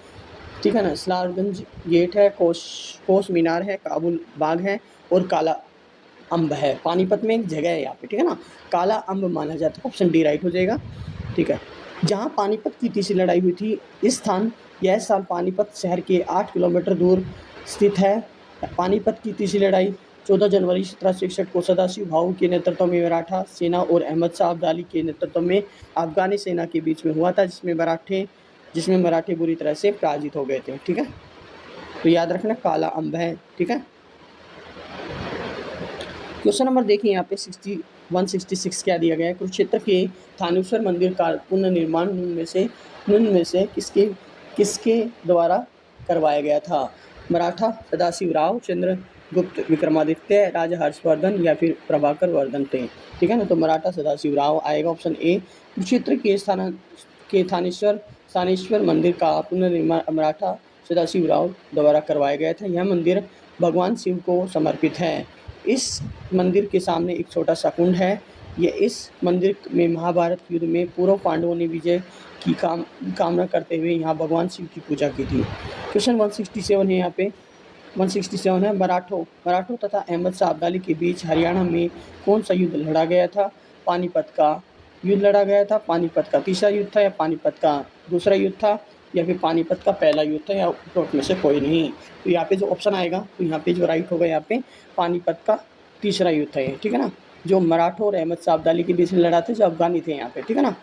ठीक है ना। सलारगंज गेट है, कोस मीनार है, काबुल बाग है और काला अम्ब है। पानीपत में एक जगह है यहाँ पे, ठीक है ना, काला अम्ब माना जाता है, ऑप्शन डी राइट हो जाएगा, ठीक है। जहाँ पानीपत की तीसरी लड़ाई हुई थी, यह स्थान पानीपत शहर के 8 किलोमीटर दूर स्थित है। पानीपत की तीसरी लड़ाई 14 जनवरी 1761 को सदाशिव भाऊ के नेतृत्व में मराठा सेना और अहमद शाह अब्दाली के नेतृत्व में अफगानी सेना के बीच में हुआ था, जिसमें मराठे बुरी तरह से पराजित हो गए थे, ठीक है। तो याद रखना काला अम्ब है, ठीक है। क्वेश्चन नंबर देखिए यहाँ पे 166 क्या दिया गया है। कुरुक्षेत्र के थानेश्वर मंदिर का पुनर्निर्माण निम्न में से किसके द्वारा करवाया गया था, मराठा सदाशिवराव, चंद्रगुप्त विक्रमादित्य, राजा हर्षवर्धन, या फिर प्रभाकर वर्धन थे, ठीक है ना। तो मराठा सदाशिवराव आएगा, ऑप्शन ए। कुरुक्षेत्र के थानेश्वर मंदिर का पुनर्निर्माण मराठा सदाशिवराव द्वारा करवाया गया था। यह मंदिर भगवान शिव को समर्पित है। इस मंदिर के सामने एक छोटा सा कुंड है। इस मंदिर में महाभारत युद्ध में पूर्व पांडवों ने विजय की कामना करते हुए यहाँ भगवान शिव की पूजा की थी। क्वेश्चन 167 है, यहाँ पे 167 है, मराठों तथा अहमद शाह अब्दाली के बीच हरियाणा में कौन सा युद्ध लड़ा गया था। पानीपत का युद्ध लड़ा गया था, पानीपत का तीसरा युद्ध था, या पानीपत का दूसरा युद्ध था, या फिर पानीपत का पहला युद्ध था, या उपरोक्त में से कोई नहीं। तो यहाँ पे जो ऑप्शन आएगा, तो यहाँ पे जो राइट होगा यहाँ पे पानीपत का तीसरा युद्ध था ये, ठीक है ना, जो मराठों और अहमद शाह अब्दाली के बीच में लड़ा थे, जो अफगानी थे यहाँ पे, ठीक है ना।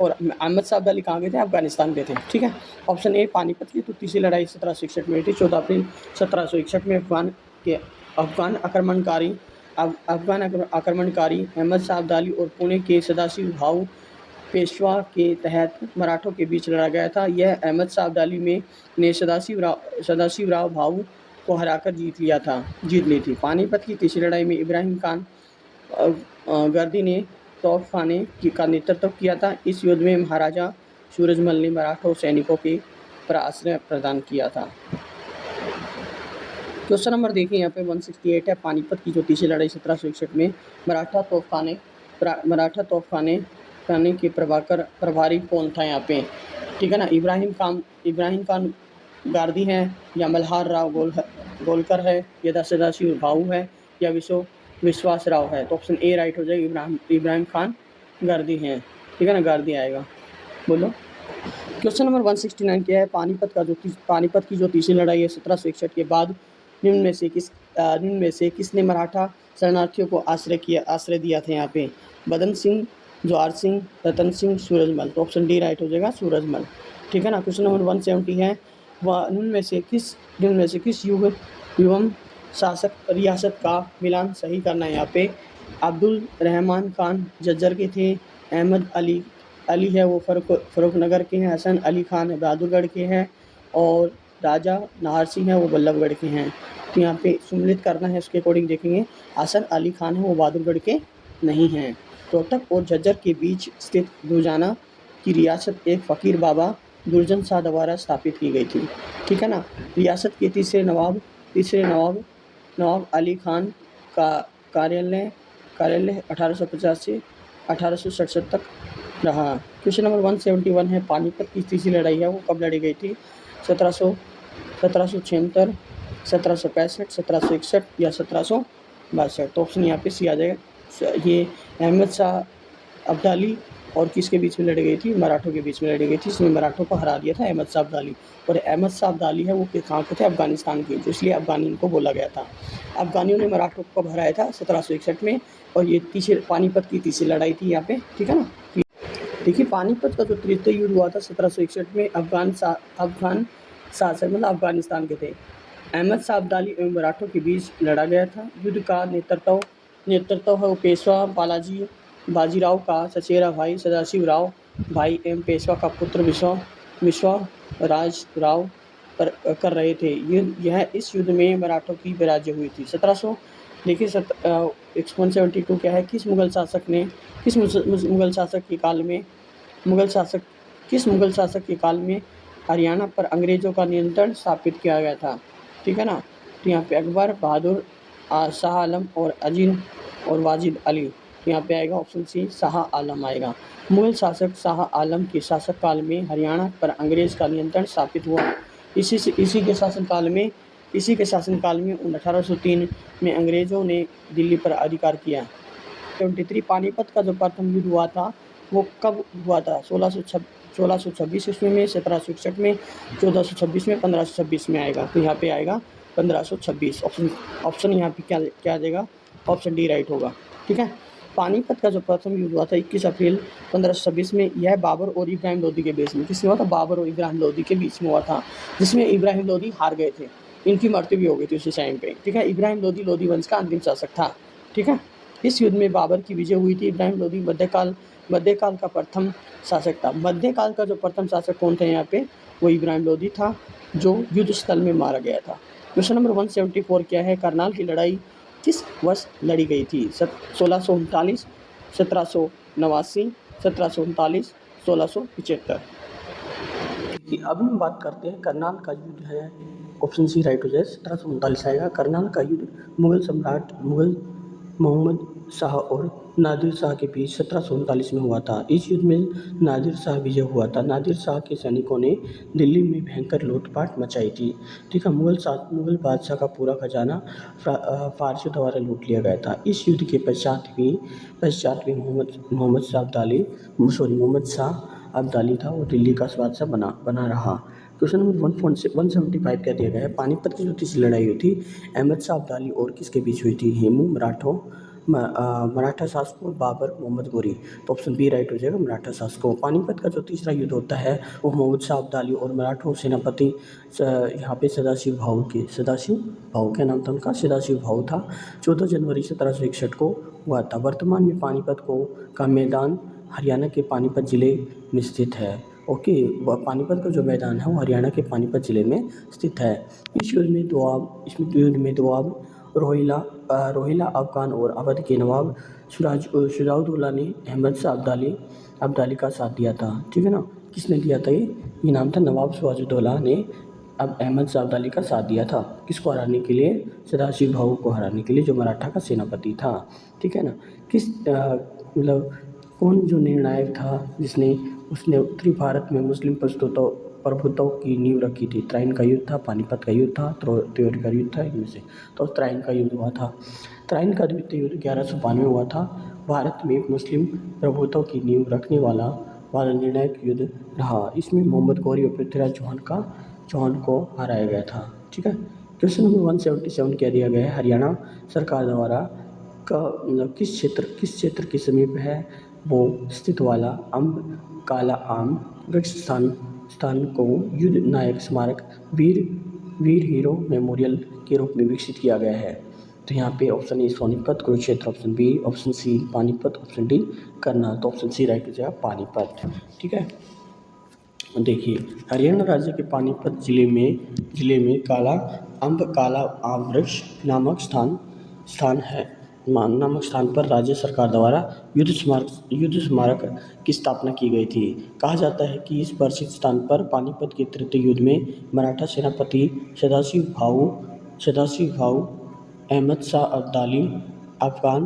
और अहमद शाह अब्दाली कहाँ गए थे, अफगानिस्तान गए थे, ठीक है। ऑप्शन ए पानीपत की। तो तीसरी लड़ाई 1761 में हुई थी, 14 अप्रैल 1761 में अफगान आक्रमणकारी अहमद शाह अब्दाली और पुणे के सदाशिव भाऊ पेशवा के तहत मराठों के बीच लड़ा गया था। यह अहमद शाह अब्दाली ने सदाशिवराव भाऊ को हराकर जीत ली थी। पानीपत की तीसरी लड़ाई में इब्राहिम खान गर्दी ने तोपखाने का नेतृत्व किया था। इस युद्ध में महाराजा सूरजमल ने मराठा सैनिकों के पर आश्रय प्रदान किया था। क्वेश्चन नंबर देखिए यहाँ पे 168 है। पानीपत की जो तीसरी लड़ाई 1761 में मराठा तोपखाने के प्रभारी कौन था यहाँ पे, ठीक है ना। इब्राहिम खान गारदी है, या मल्हार राव गोलकर है, या सदाशिव भाऊ है, या विश्वास राव है। तो ऑप्शन ए राइट हो जाएगा, इब्राहिम खान गारदी हैं, ठीक है ना, गारदी आएगा। बोलो। क्वेश्चन नंबर 169 क्या है। पानीपत की जो तीसरी लड़ाई है 1761 के बाद निम्न में से किसने मराठा शरणार्थियों को आश्रय दिया था यहाँ पे, बदन सिंह, जवाहर सिंह, रतन सिंह, सूरजमल। तो ऑप्शन डी राइट हो जाएगा, सूरजमल, ठीक है ना। क्वेश्चन नंबर 170 है। निम्न में से किस युवम शासक रियासत का मिलान सही करना है यहाँ पे। अब्दुल रहमान खान झज्जर के थे, अहमद अली अली है वो फ़र्रुखनगर के हैं, हसन अली खान है बहादुरगढ़ के हैं और राजा नाहर सिंह है वो बल्लभगढ़ के हैं। तो यहाँ पे सम्मिलित करना है, उसके अकॉर्डिंग देखेंगे। हसन अली खान है वो बहादुरगढ़ के नहीं हैं। रोहतक और झज्जर के बीच स्थित दुर्जाना की रियासत एक फ़कीर बाबा दुर्जन शाह द्वारा स्थापित की गई थी, ठीक है ना। रियासत के तीसरे नवाब नवाब अली खान का कार्यालय 1850 से 1867 तक रहा। क्वेश्चन नंबर 171 है, पानीपत की तीसरी लड़ाई है वो कब लड़ी गई थी? 1776, 1765, 1761 या 1762। तो ऑप्शन यहाँ पे सी आ जाएगा। ये अहमद शाह अब्दाली और किसके बीच में लड़ी गई थी? मराठों के बीच में लड़ी गई थी। इसमें मराठों को हरा दिया था अहमद शाह अब्दाली। और अहमद शाह अब्दाली है वो कहाँ के थे? अफगानिस्तान के, तो इसलिए अफगानी इनको बोला गया था। अफगानियों ने मराठों को कब हराया था? 1761 में। और ये पानीपत की तीसरी लड़ाई थी यहाँ पे, ठीक है ना। देखिए पानीपत का जो तृतीय युद्ध हुआ था 1761 में, अफगान शासक मतलब अफगानिस्तान के थे, अहमद शाह अब्दाली एवं मराठों के बीच लड़ा गया था। युद्ध का नेतृत्व है वो पेशवा बाजीराव का चचेरा भाई सदाशिव राव भाई एवं पेशवा का पुत्र विश्वराज राव कर रहे थे। इस युद्ध में मराठों की पराजय हुई थी। 1700 देखिए 172 क्या है? किस मुगल शासक के काल में हरियाणा पर अंग्रेजों का नियंत्रण स्थापित किया गया था, ठीक है ना। तो यहाँ पे अकबर, बहादुर, शाह आलम और अजीम और वाजिद अली। तो यहाँ पे आएगा ऑप्शन सी, शाह आलम आएगा। मुगल शासक शाह आलम के शासक काल में हरियाणा पर अंग्रेज का नियंत्रण स्थापित हुआ। इसी के शासनकाल में 1803 में अंग्रेजों ने दिल्ली पर अधिकार किया। 23 पानीपत का जो प्रथम युद्ध हुआ था वो कब हुआ था? 1626 ईस्वी में, 1761 में, 1426 में, 1526 में आएगा। तो यहाँ पे आएगा 1526। ऑप्शन यहाँ पे क्या आ जाएगा? ऑप्शन डी राइट होगा, ठीक है। पानीपत का जो प्रथम युद्ध हुआ था 21 अप्रैल 1526 में, यह बाबर और इब्राहिम लोदी के बीच में, किसमें हुआ था? बाबर और इब्राहिम लोदी के बीच में हुआ था, जिसमें इब्राहिम लोदी हार गए थे। इनकी मृत्यु भी हो गई थी उसी टाइम पे, ठीक है। इब्राहिम लोदी वंश का अंतिम शासक था, ठीक है। इस युद्ध में बाबर की विजय हुई थी। इब्राहिम लोदी मध्यकाल का प्रथम शासक था। मध्यकाल का जो प्रथम शासक कौन था यहाँ पे? वो इब्राहिम लोदी था, जो युद्ध स्थल में मारा गया था। क्वेश्चन नंबर 174 क्या है? करनाल की लड़ाई किस वर्ष लड़ी गई थी? 1639, 1789, 1739, 1675। अब हम बात करते हैं करनाल का युद्ध है, ऑप्शन सी राइट हो जाए, 1739 आएगा। करनाल का युद्ध मुगल मोहम्मद शाह और नादिर शाह के बीच 1739 में हुआ था। इस युद्ध में नादिर शाह विजय हुआ था। नादिर शाह के सैनिकों ने दिल्ली में भयंकर लूटपाट मचाई थी, ठीक है। मुगल बादशाह का पूरा खजाना फारसियों द्वारा लूट लिया गया था। इस युद्ध के पश्चात भी मोहम्मद शाह अब्दाली था वो दिल्ली का बादशाह बना रहा। क्वेश्चन नंबर 175 क्या दिया गया है? पानीपत की जो तीसरी लड़ाई हुई थी अहमद शाह अब्दाली और किसके बीच हुई थी? हेमू मराठा शासकों, बाबर, मोहम्मद गोरी। तो ऑप्शन बी राइट हो जाएगा, मराठा शासकों। पानीपत का जो तीसरा युद्ध होता है वो मोहम्मद शाह अब्दाली और मराठों सेनापति यहाँ पे सदाशिव भाऊ क्या नाम था उनका? सदाशिव भाऊ था। 14 जनवरी 1761 को हुआ था। वर्तमान में पानीपत का मैदान हरियाणा के पानीपत जिले में स्थित है। ओके, पानीपत का जो मैदान है वो हरियाणा के पानीपत जिले में स्थित है। इस युद्ध में दोआब रोहिला अफगान और अवध के नवाब शुजाउद्दौला ने अहमद शाह अब्दाली का साथ दिया था, ठीक है ना। किसने दिया था? ये नाम था नवाब शुजाउद्दौला ने अब अहमद शाह अब्दाली का साथ दिया था। किसको हराने के लिए? सदाशिव भाऊ को हराने के लिए, जो मराठा का सेनापति था, ठीक है ना। मतलब कौन जो निर्णायक था उसने उत्तरी भारत में मुस्लिम प्रभुत्व की नींव रखी थी? त्राइन का युद्ध था, पानीपत का युद्ध था, त्रिपुरी का युद्ध था, इनमें से तो त्राइन का युद्ध हुआ था। त्राइन का द्वितीय युद्ध 1192 हुआ था। भारत में मुस्लिम प्रभुत्व की नींव रखने वाला निर्णायक युद्ध रहा। इसमें मोहम्मद गौरी और पृथ्वीराज चौहान को हराया गया था, ठीक है। क्वेश्चन नंबर 177 क्या दिया गया है? हरियाणा सरकार द्वारा का मतलब किस क्षेत्र के समीप है वो स्थित वाला काला आम वृक्ष स्थान को युद्ध नायक स्मारक वीर वीर हीरो मेमोरियल के रूप में विकसित किया गया है। तो यहाँ पे option A Sonipat, Kurukshetra option B, option C Panipat, option D Karnal. तो ऑप्शन सी राइट हो जाएगा पानीपत। ठीक है, देखिए हरियाणा राज्य के पानीपत जिले में काला आम वृक्ष नामक स्थान पर राज्य सरकार द्वारा युद्ध स्मारक की स्थापना की गई थी। कहा जाता है कि इस प्रसिद्ध स्थान पर पानीपत के तृतीय युद्ध में मराठा सेनापति सदाशिव भाऊ अहमद शाह अब्दाली अफगान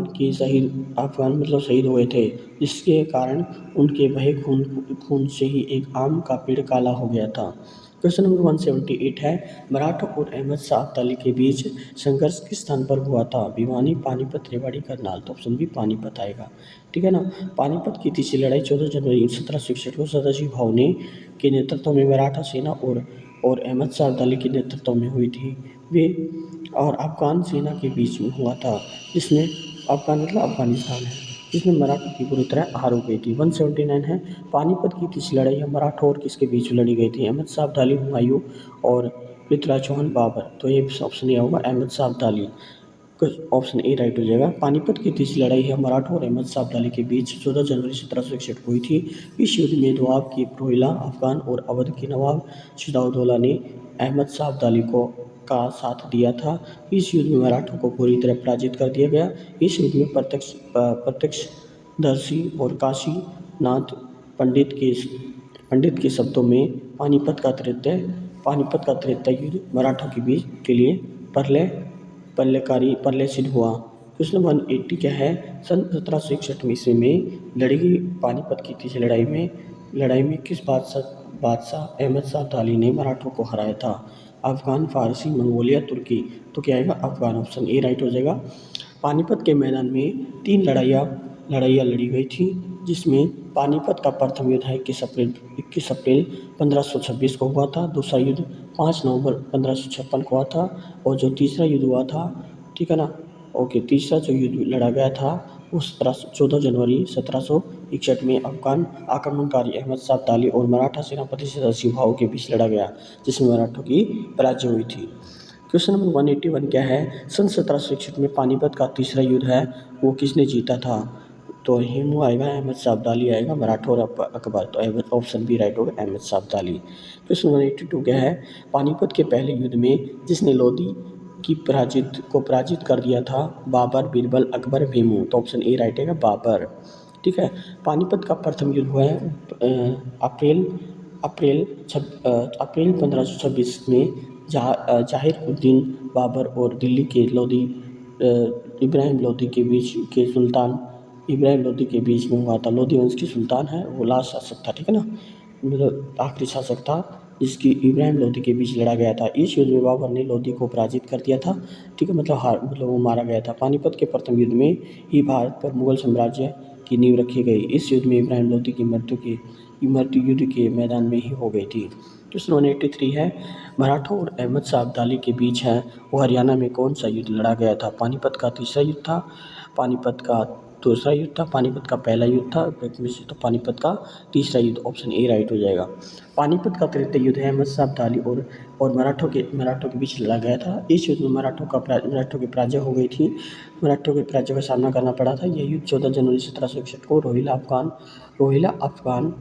मतलब शहीद हुए थे, जिसके कारण उनके बहे खून से ही एक आम का पेड़ काला हो गया था। क्वेश्चन नंबर 178 है, मराठा और अहमद शाह अब्दाली के बीच संघर्ष किस स्थान पर हुआ था? भिवानी, पानीपत, रेवाड़ी, करनाल। तो ऑप्शन बी पानीपत आएगा। ठीक है ना। पानीपत की तीसरी लड़ाई 14 जनवरी 1761 को सदाशिव भाऊ के नेतृत्व में मराठा सेना और अहमद शाह अब्दाली के नेतृत्व में हुई थी। वे और अफगान सेना के बीच में हुआ था, जिसमें अफगान मतलब अफगानिस्तान है, जिसमें मराठों की बुरी तरह हार हो गई थी। 179 है, पानीपत की तीसरी लड़ाई मराठों और किसके बीच लड़ी गई थी? अहमद शाह अब्दाली, हुमायूं और पृथ्वीराज चौहान, बाबर। तो ये ऑप्शन ए होगा Ahmad Shah Abdali. Option A right हो जाएगा। पानीपत की तीसरी लड़ाई है मराठों और अहमद शाह अब्दाली के बीच 14 जनवरी 1761 को हुई थी। इस युद्ध में दोआब की रोहिला, अफगान और अवध के नवाब सिराजउद्दौला ने अहमद शाह अब्दाली का साथ दिया था। इस युद्ध में मराठों को पूरी तरह पराजित कर दिया गया। इस युद्ध में प्रत्यक्षदर्शी और काशीनाथ पंडित के शब्दों में पानीपत का तृतीय युद्ध मराठों के बीच के लिए प्रलय सिद्ध हुआ। क्वेश्चन 180 क्या है, सन 1761 ईस्वी में लड़ी गई पानीपत की तीसरी लड़ाई में किस बादशाह अहमद शाह अब्दाली ने मराठों को हराया था? अफगान, फारसी, मंगोलिया, तुर्की। तो क्या आएगा? अफगान। ऑप्शन ए राइट हो जाएगा। पानीपत के मैदान में 3 लड़ाइयाँ लड़ी गई थी, जिसमें पानीपत का प्रथम युद्ध 21 अप्रैल 1526 को हुआ था। दूसरा युद्ध 5 नवंबर 1556 को हुआ था, और जो तीसरा युद्ध हुआ था, ठीक है ना, ओके, तीसरा जो युद्ध लड़ा गया था उस 14 जनवरी 1761 में अफगान आक्रमणकारी अहमद शाह अब्दाली और मराठा सेनापति सदाशिव भाऊ के बीच लड़ा गया, जिसमें मराठों की पराजय हुई थी। क्वेश्चन नंबर 181 क्या है, सन 1761 में पानीपत का तीसरा युद्ध है वो किसने जीता था? तो हेमू आएगा, अहमद शाह अब्दाली आएगा, मराठा और अकबर। तो ऑप्शन बी राइट होगा, अहमद शाह अब्दाली। क्वेश्चन 182 क्या है, पानीपत के पहले युद्ध में जिसने लोधी को पराजित कर दिया था? बाबर, बीरबल, अकबर, हेमू। तो ऑप्शन ए राइट है बाबर। ठीक है, पानीपत का प्रथम युद्ध हुआ है अप्रैल 1526 में जाहिर-उद-दीन बाबर और दिल्ली के लोधी इब्राहिम लोधी के बीच में हुआ था। लोधी वंश के सुल्तान है, वो लास्ट शासक था, ठीक है ना, मतलब आखिरी शासक था, जिसकी इब्राहिम लोधी के बीच लड़ा गया था। इस युद्ध में बाबर ने लोधी को पराजित कर दिया था, ठीक है, मतलब वो मारा गया था। पानीपत के प्रथम युद्ध में ही भारत पर मुगल साम्राज्य की नींव रखी गई। इस युद्ध में इब्राहिम लोधी की मृत्यु युद्ध के मैदान में ही हो गई थी। क्वेश्चन 183 है, मराठों और अहमद शाह अब्दाली के बीच है वो हरियाणा में कौन सा युद्ध लड़ा गया था? पानीपत का तीसरा युद्ध था, पानीपत का दूसरा युद्ध था, पानीपत का पहला युद्ध था, तो पानीपत का तीसरा युद्ध। ऑप्शन ए राइट हो जाएगा। पानीपत का तृतीय युद्ध अहमद शाह अब्दाली और मराठों के बीच लड़ा गया था। इस युद्ध में मराठों की पराजय हो गई थी, मराठों के पराजय का सामना करना पड़ा था। यह युद्ध 14 जनवरी 1761 को रोहिला अफगान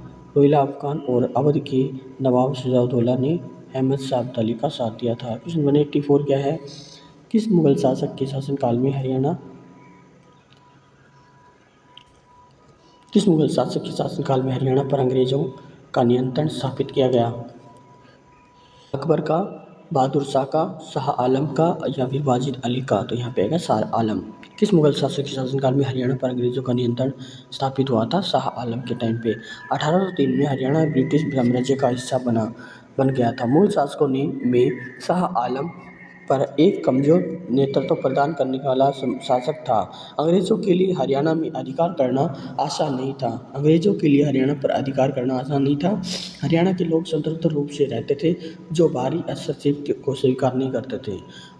और अवध के नवाब सिराजउद्दौला ने अहमद शाह अब्दाली का साथ दिया था। क्वेश्चन 184 क्या है, किस मुगल शासक के शासनकाल में हरियाणा पर अंग्रेजों का नियंत्रण स्थापित किया गया? अकबर का, बहादुर शाह का, शाह आलम का, या फिर वाजिद अली का? तो यहाँ पे आएगा शाह आलम। किस मुगल शासक के शासनकाल में हरियाणा पर अंग्रेजों का नियंत्रण स्थापित हुआ था? शाह आलम के टाइम पे। 1803 में हरियाणा ब्रिटिश साम्राज्य का हिस्सा बन गया था। मूल शासकों में शाह आलम पर एक कमजोर नेतृत्व प्रदान करने वाला शासक था। अंग्रेजों के लिए हरियाणा में अधिकार करना आसान नहीं था। हरियाणा के लोग स्वतंत्र रूप से रहते थे, जो बाहरी हस्तक्षेप को स्वीकार नहीं करते थे।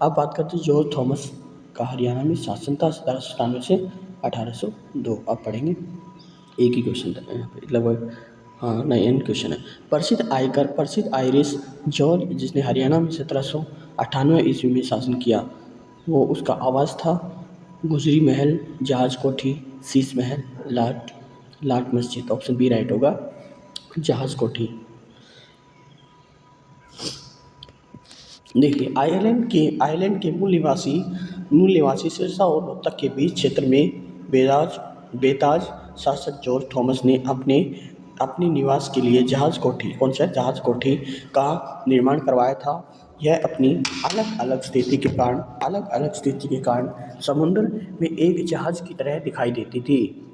अब बात करते हैं जॉर्ज थॉमस का हरियाणा में शासन था 1797 से 1802। अब पढ़ेंगे, एक ही क्वेश्चन था यहाँ पे लगभग हाँ नहीं, एंड क्वेश्चन है। प्रसिद्ध आयरिश जॉर्ज, जिसने हरियाणा में 1798 ईस्वी में शासन किया, वो उसका आवास था गुजरी महल, जहाज कोठी, शीश महल, लाट लाट मस्जिद। ऑप्शन बी राइट होगा, जहाज कोठी। देखिए, आयरलैंड के मूल निवासी सिरसा और रोहतक के बीच क्षेत्र में बेताज शासक जॉर्ज थॉमस ने अपने निवास के लिए जहाज कोठी, कौन सा जहाज कोठी का निर्माण करवाया था। यह अपनी अलग अलग स्थिति के कारण समुद्र में एक जहाज की तरह दिखाई देती थी,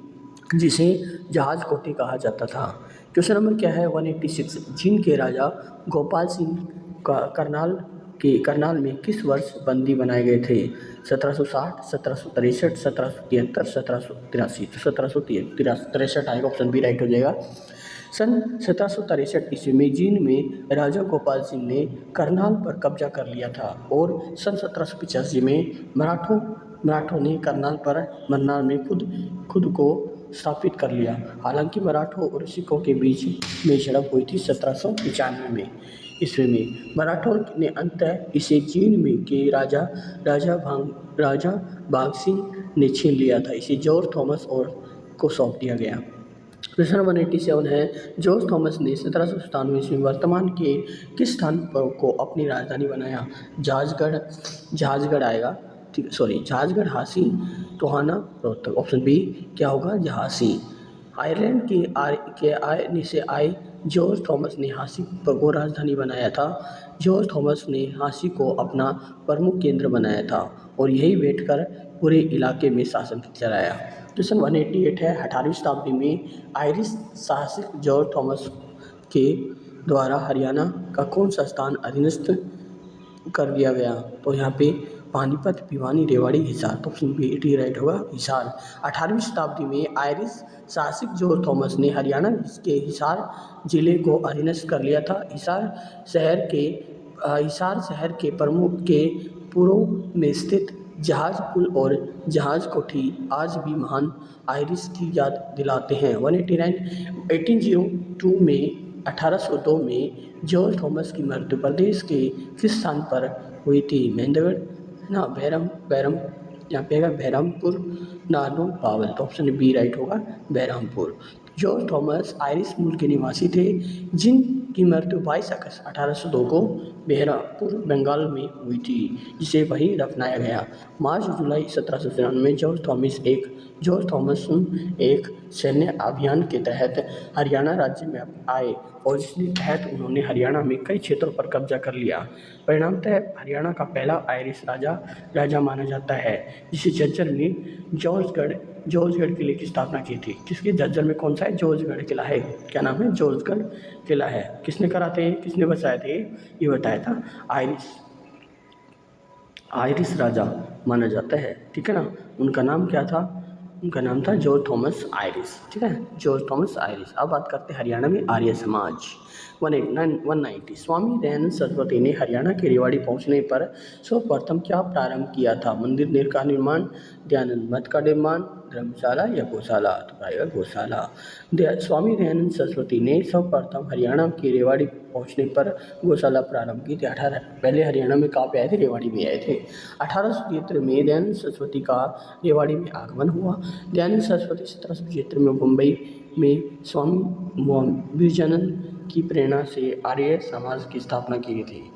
जिसे जहाज कोठी कहा जाता था। क्वेश्चन नंबर क्या है 186। जींद के राजा गोपाल सिंह का करनाल में किस वर्ष बंदी बनाए गए थे। 1760, 1763, 1773, 1783। तो 1763 आएगा, ऑप्शन बी राइट हो जाएगा। सन 1763 ईस्वी में जींद में राजा गोपाल सिंह ने करनाल पर कब्जा कर लिया था और सन 1785 में मराठों ने करनाल में खुद को स्थापित कर लिया। हालांकि मराठों और सिखों के बीच में झड़प हुई थी 1795 में ईस्वी में। मराठों ने अंततः इसे जींद में के राजा भाग सिंह ने छीन लिया था। इसे जॉर्ज थॉमस और को सौंप दिया गया। क्वेश्चन 187 है, जॉर्ज थॉमस ने 1797 ईस्वी में वर्तमान के किस स्थान को अपनी राजधानी बनाया। जहाजगढ़ आएगा, ठीक, sorry, Jahajgarh, Hansi, Tohana, Rohtak. Option B क्या होगा, झांसी। आयरलैंड के आय से आए जॉर्ज थॉमस ने हांसी को राजधानी बनाया था। जॉर्ज थॉमस ने हांसी को अपना प्रमुख केंद्र बनाया था और यही बैठकर पूरे इलाके में शासन चलाया। क्वेश्चन 188 है, 18वीं शताब्दी में आयरिश साहसिक जॉर्ज थॉमस के द्वारा हरियाणा का कौन सा स्थान अधीनस्थ कर दिया गया। तो यहाँ पे पानीपत, भिवानी, रेवाड़ी, हिसार। तो ऑप्शन बी डी राइट होगा, हिसार। 18वीं शताब्दी में आयरिश साहसिक जॉर्ज थॉमस ने हरियाणा के हिसार जिले को अधीनस्थ कर लिया था। हिसार शहर के प्रमुख के पूर्व में स्थित जहाज पुल और जहाज कोठी आज भी महान आयरिश की याद दिलाते हैं। 1802 में 1802 में जॉर्ज थॉमस की मृत्यु प्रदेश के किस स्थान पर हुई थी। महेंद्रगढ़ ना, यहाँ पे है बहरमपुर, नारनौल, पावल। तो ऑप्शन बी राइट होगा, बहरमपुर। जॉर्ज थॉमस आयरिश मूल के निवासी थे, जिनकी मृत्यु 22 अगस्त 1802 को बहरमपुर, बंगाल में हुई थी, जिसे वहीं दफनाया गया। मार्च जुलाई 1793 में जॉर्ज थॉमस एक सैन्य अभियान के तहत हरियाणा राज्य में आए और जिसके तहत उन्होंने हरियाणा में कई क्षेत्रों पर कब्जा कर लिया। परिणामतः हरियाणा का पहला आयरिश राजा माना जाता है, जिसे झज्जर में जॉर्जगढ़ किले की स्थापना की थी। किसके झज्जर में कौन सा है, जॉर्जगढ़ किला है। क्या नाम है, जॉर्जगढ़ किला है। किसने किसने बसाए थे, ये बताया था आयरिश राजा माना जाता है, ठीक है ना। उनका नाम क्या था, उनका नाम था जॉर्ज थॉमस आयरिश, ठीक है, जॉर्ज थॉमस आयरिश। अब बात करते हैं हरियाणा में आर्य समाज। 190। स्वामी दयानंद सरस्वती ने हरियाणा के रेवाड़ी पहुंचने पर सर्वप्रथम क्या प्रारंभ किया था। मंदिर का निर्माण, दयानंद मठ का निर्माण, धर्मशाला या गौशाला। तो आएगा गौशाला। स्वामी दयानंद सरस्वती ने सर्वप्रथम हरियाणा के रेवाड़ी पहुंचने पर गौशाला प्रारंभ की थी। पहले हरियाणा में कहाँ पे आए थे, रेवाड़ी में आए थे। 1873 में दयानंद सरस्वती का रेवाड़ी में आगमन हुआ। दयानंद सरस्वती 1775 में मुंबई में स्वामी विवेकानंद की प्रेरणा से आर्य समाज की स्थापना की गई थी।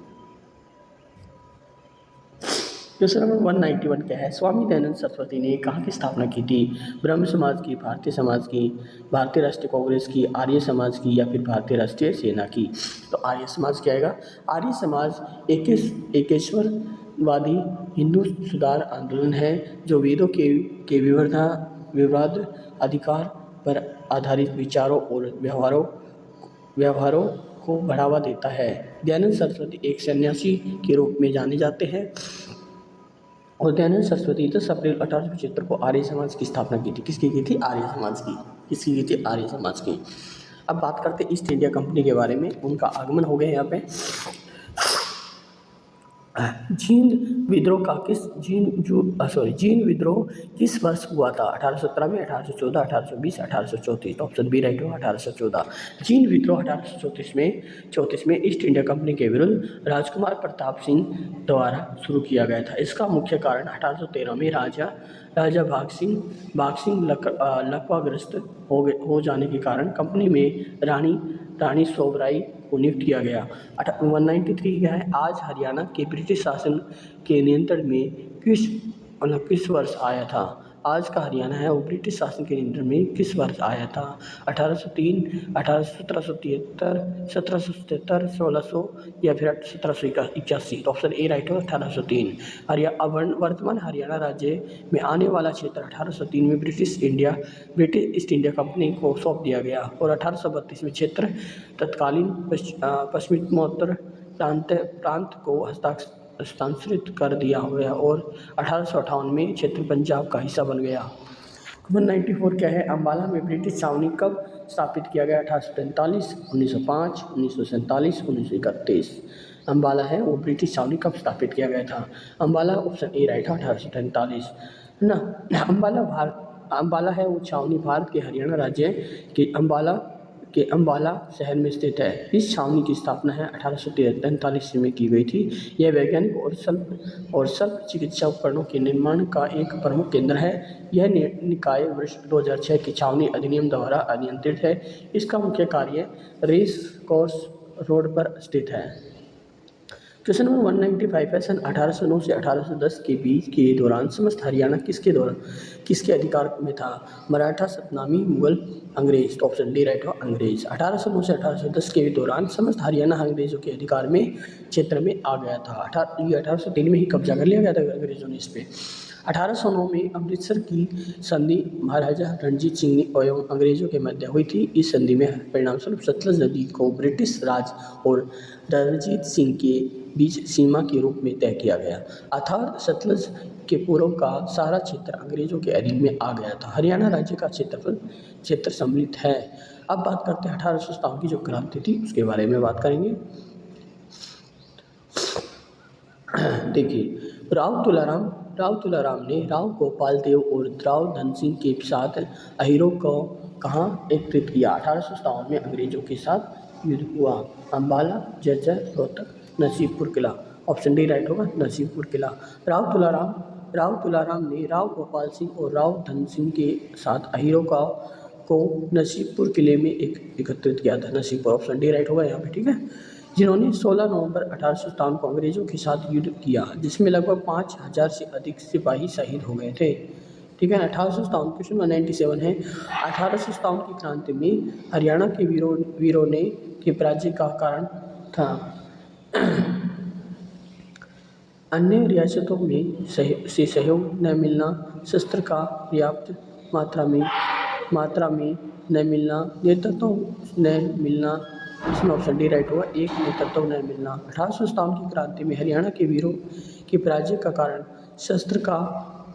क्वेश्चन नंबर 191 क्या है, स्वामी दयानंद सरस्वती ने कहाँ की स्थापना की थी। ब्रह्म समाज की, भारतीय समाज की, भारतीय राष्ट्रीय कांग्रेस की, आर्य समाज की या फिर भारतीय राष्ट्रीय सेना की। तो आर्य समाज क्या आएगा। आर्य समाज एकेश्वरवादी हिंदू सुधार आंदोलन है जो वेदों के विवाद अधिकार पर आधारित विचारों और व्यवहारों को बढ़ावा देता है। दयानंद सरस्वती एक सन्यासी के रूप में जाने जाते हैं और दयानंद सरस्वती 10 अप्रैल 1875 को आर्य समाज की स्थापना की थी। किसकी की थी, आर्य समाज की। किसकी की थी, आर्य समाज की। अब बात करते हैं ईस्ट इंडिया कंपनी के बारे में। उनका आगमन हो गया यहाँ पे जीन विद्रोह किस वर्ष हुआ था? 1817 में, 1814, 1820, 1834। तो ऑप्शन बी राइट होगा 1814। जीन विद्रोह 1834 में ईस्ट इंडिया कंपनी के विरुद्ध राजकुमार प्रताप सिंह द्वारा शुरू किया गया था। इसका मुख्य कारण 1813 में राजा भाग सिंह लकवाग्रस्त हो जाने के कारण कंपनी में रानी सोबराई को नियुक्त किया गया। 193 क्या है? आज हरियाणा के ब्रिटिश शासन के नियंत्रण में किस वर्ष आया था? आज का हरियाणा है वो ब्रिटिश शासन के नियंत्रण में किस वर्ष आया था? 1803, 1773, 1777, 1600 या फिर 1781। तो ऑप्शन ए राइट होगा 1803। वर्तमान हरियाणा राज्य में आने वाला क्षेत्र 1803 में ब्रिटिश ईस्ट इंडिया कंपनी को सौंप दिया गया और 1832 में क्षेत्र तत्कालीन पश्चिमोत्तर प्रांत को हस्तांतरित कर दिया गया और 1858 में क्षेत्र पंजाब का हिस्सा बन गया। 194 क्या है? अम्बाला में ब्रिटिश छावनी कब स्थापित किया गया? 1843, 1905, 1947, 1931। अम्बाला है वो ब्रिटिश छावनी कब स्थापित किया गया था? अम्बाला ऑप्शन ए राइट है 1843 है ना। अम्बाला है वो छावनी भारत के हरियाणा राज्य के अम्बाला शहर में स्थित है। इस छावनी की स्थापना है 1843 में की गई थी। यह वैज्ञानिक और शल्य चिकित्सा उपकरणों के निर्माण का एक प्रमुख केंद्र है। यह निकाय वर्ष 2006 की छावनी अधिनियम द्वारा अनियंत्रित है। इसका मुख्य कार्य रेस कोर्स रोड पर स्थित है। क्वेश्चन नंबर 195 है। सन 1809 से 1810 के बीच के दौरान समस्त हरियाणा किसके अधिकार में था? मराठा, सतनामी, मुगल, अंग्रेज। तो ऑप्शन डी राइट हो अंग्रेज। 1809 से 1810 के दौरान समस्त हरियाणा अंग्रेजों के अधिकार में क्षेत्र में आ गया था। 1803 में ही कब्जा कर लिया गया था अंग्रेजों ने इस पे। 1809 में अमृतसर की संधि महाराजा रणजीत सिंह एवं अंग्रेजों के मध्य हुई थी। इस संधि में परिणामस्वरूप सतलज नदी को ब्रिटिश राज और रणजीत सिंह के बीच सीमा के रूप में तय किया गया, अर्थात सतलज के पूर्व का सारा क्षेत्र अंग्रेजों के अधीन में आ गया था। हरियाणा राज्य का क्षेत्र सम्मिलित है। अब बात करते हैं 1857 की जो क्रांति थी उसके बारे में बात करेंगे। देखिए, राव तुलाराम ने राव गोपाल देव और राव धन सिंह के साथ अहिरों को कहाँ एकत्रित किया? 1857 में अंग्रेजों के साथ युद्ध हुआ। अम्बाला, जज्जर, रोहतक, नरसिंहपुर किला। ऑप्शन डी राइट होगा नरसिंहपुर किला। राव तुलाराम ने राव गोपाल सिंह और राव धन सिंह के साथ अहिरों को नरसिंहपुर किले में एकत्रित किया था। नरसिंहपुर ऑप्शन डी राइट होगा यहाँ पे, ठीक है। जिन्होंने 16 नवंबर 1857 को अंग्रेजों के साथ युद्ध किया, जिसमें लगभग 5000 से अधिक सिपाही शहीद हो गए थे, ठीक है। 1857 क्वेश्चन 197 है। 1857 की क्रांति में हरियाणा के वीरों ने के पराजय का कारण था अन्य रियासतों में से सहयोग न मिलना, शस्त्र का पर्याप्त मात्रा में न मिलना, नेतृत्व न मिलना। इसमें ऑप्शन डी राइट हुआ, एक नेतृत्व न मिलना। 1857 की क्रांति में हरियाणा के वीरों के पराजय का कारण शस्त्र का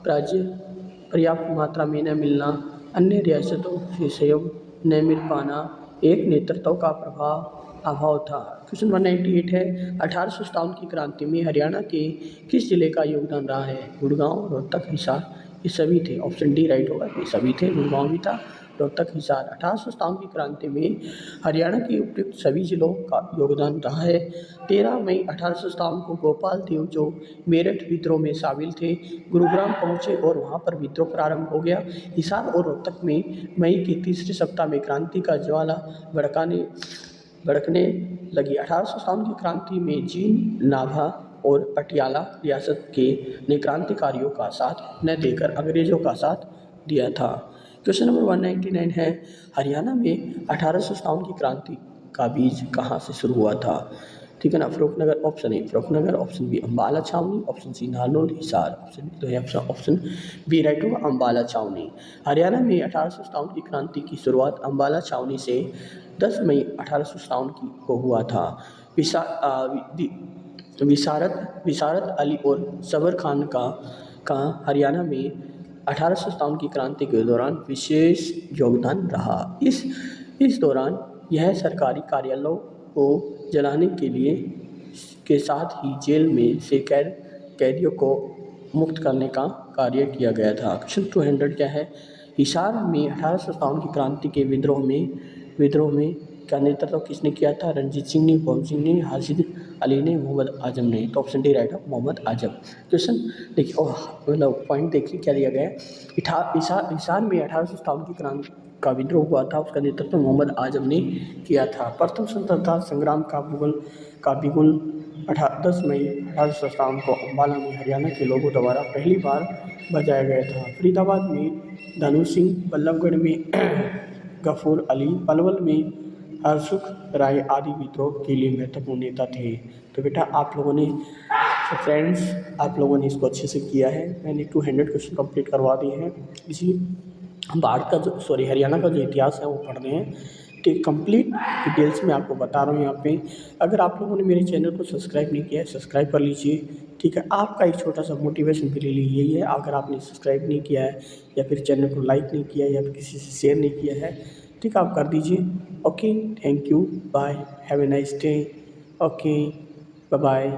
पर्याप्त मात्रा में न मिलना, अन्य रियासतों से सहयोग न मिल पाना, एक नेतृत्व का अभाव था। क्वेश्चन 198 है। 1857 की क्रांति में हरियाणा के किस जिले का योगदान रहा है? गुड़गांव, रोहतक, हिसार, ये सभी थे। ऑप्शन डी राइट होगा, ये सभी थे। गुड़गांव भी था, रोहतक, हिसार। 1857 की क्रांति में हरियाणा के उपयुक्त सभी जिलों का योगदान रहा है। 13 मई 1857 को गोपाल देव जो मेरठ विद्रोह में शामिल थे, गुरुग्राम पहुंचे और वहां पर विद्रोह प्रारंभ हो गया। हिसार और रोहतक में मई के तीसरे सप्ताह में क्रांति का ज्वाला भड़कने लगी। 1857 की क्रांति में जींद, नाभा और पटियाला रियासत ने क्रांतिकारियों का साथ न देकर अंग्रेजों का साथ दिया था। क्वेश्चन नंबर 199 है। हरियाणा में 1857 की क्रांति का बीज कहाँ से शुरू हुआ था? ठीक है ना। Farrukhnagar option A Farrukhnagar, option B Ambala Chhawani, option C Narnaul, Hisar. Option B right होगा अम्बाला छावनी। हरियाणा में 1857 की क्रांति की शुरुआत अम्बाला छावनी से 10 मई 1857 को हुआ था। विसारत अली और सबर खान का हरियाणा में 1857 की क्रांति के दौरान विशेष योगदान रहा। इस दौरान यह सरकारी कार्यालयों को जलाने के लिए के साथ ही जेल में से कैदियों को मुक्त करने का कार्य किया गया था। क्वेश्चन 200 क्या है, हिसार में 1857 की क्रांति के विद्रोह में का नेतृत्व किसने किया था? रणजीत सिंह ने, भगत सिंह ने, हाशिद अली ने, मोहम्मद आजम ने। तो ऑप्शन डी राइट है, मोहम्मद आजम। क्वेश्चन देखिए, मतलब पॉइंट देखिए क्या दिया गया है। हिसार में 1857 की क्रांति का विद्रोह हुआ था, उसका नेतृत्व मोहम्मद आजम ने किया था। प्रथम स्वतंत्रता संग्राम का बिगुल 10 मई 1857 को अम्बाला में हरियाणा के लोगों द्वारा पहली बार बजाया गया था। फरीदाबाद में धनु सिंह, बल्लभगढ़ में गफूर अली, पलवल में हरसुख राय आदि विद्रोह के लिए महत्वपूर्ण नेता थे। तो बेटा आप लोगों ने आप लोगों ने इसको अच्छे से किया है। मैंने 200 क्वेश्चन कंप्लीट करवा दिए हैं। इसी भारत का हरियाणा का जो इतिहास है वो पढ़ने हैं। ठीक कंप्लीट डिटेल्स में आपको बता रहा हूँ यहाँ पे। अगर आप लोगों ने मेरे चैनल को सब्सक्राइब नहीं किया है, सब्सक्राइब कर लीजिए। ठीक है, आपका एक छोटा सा मोटिवेशन मेरे लिए यही है। अगर आपने सब्सक्राइब नहीं किया है या फिर चैनल को लाइक नहीं किया है या फिर किसी से शेयर नहीं किया है, ठीक है, आप कर दीजिए। Okay, thank you, bye, have a nice day. Okay, bye bye.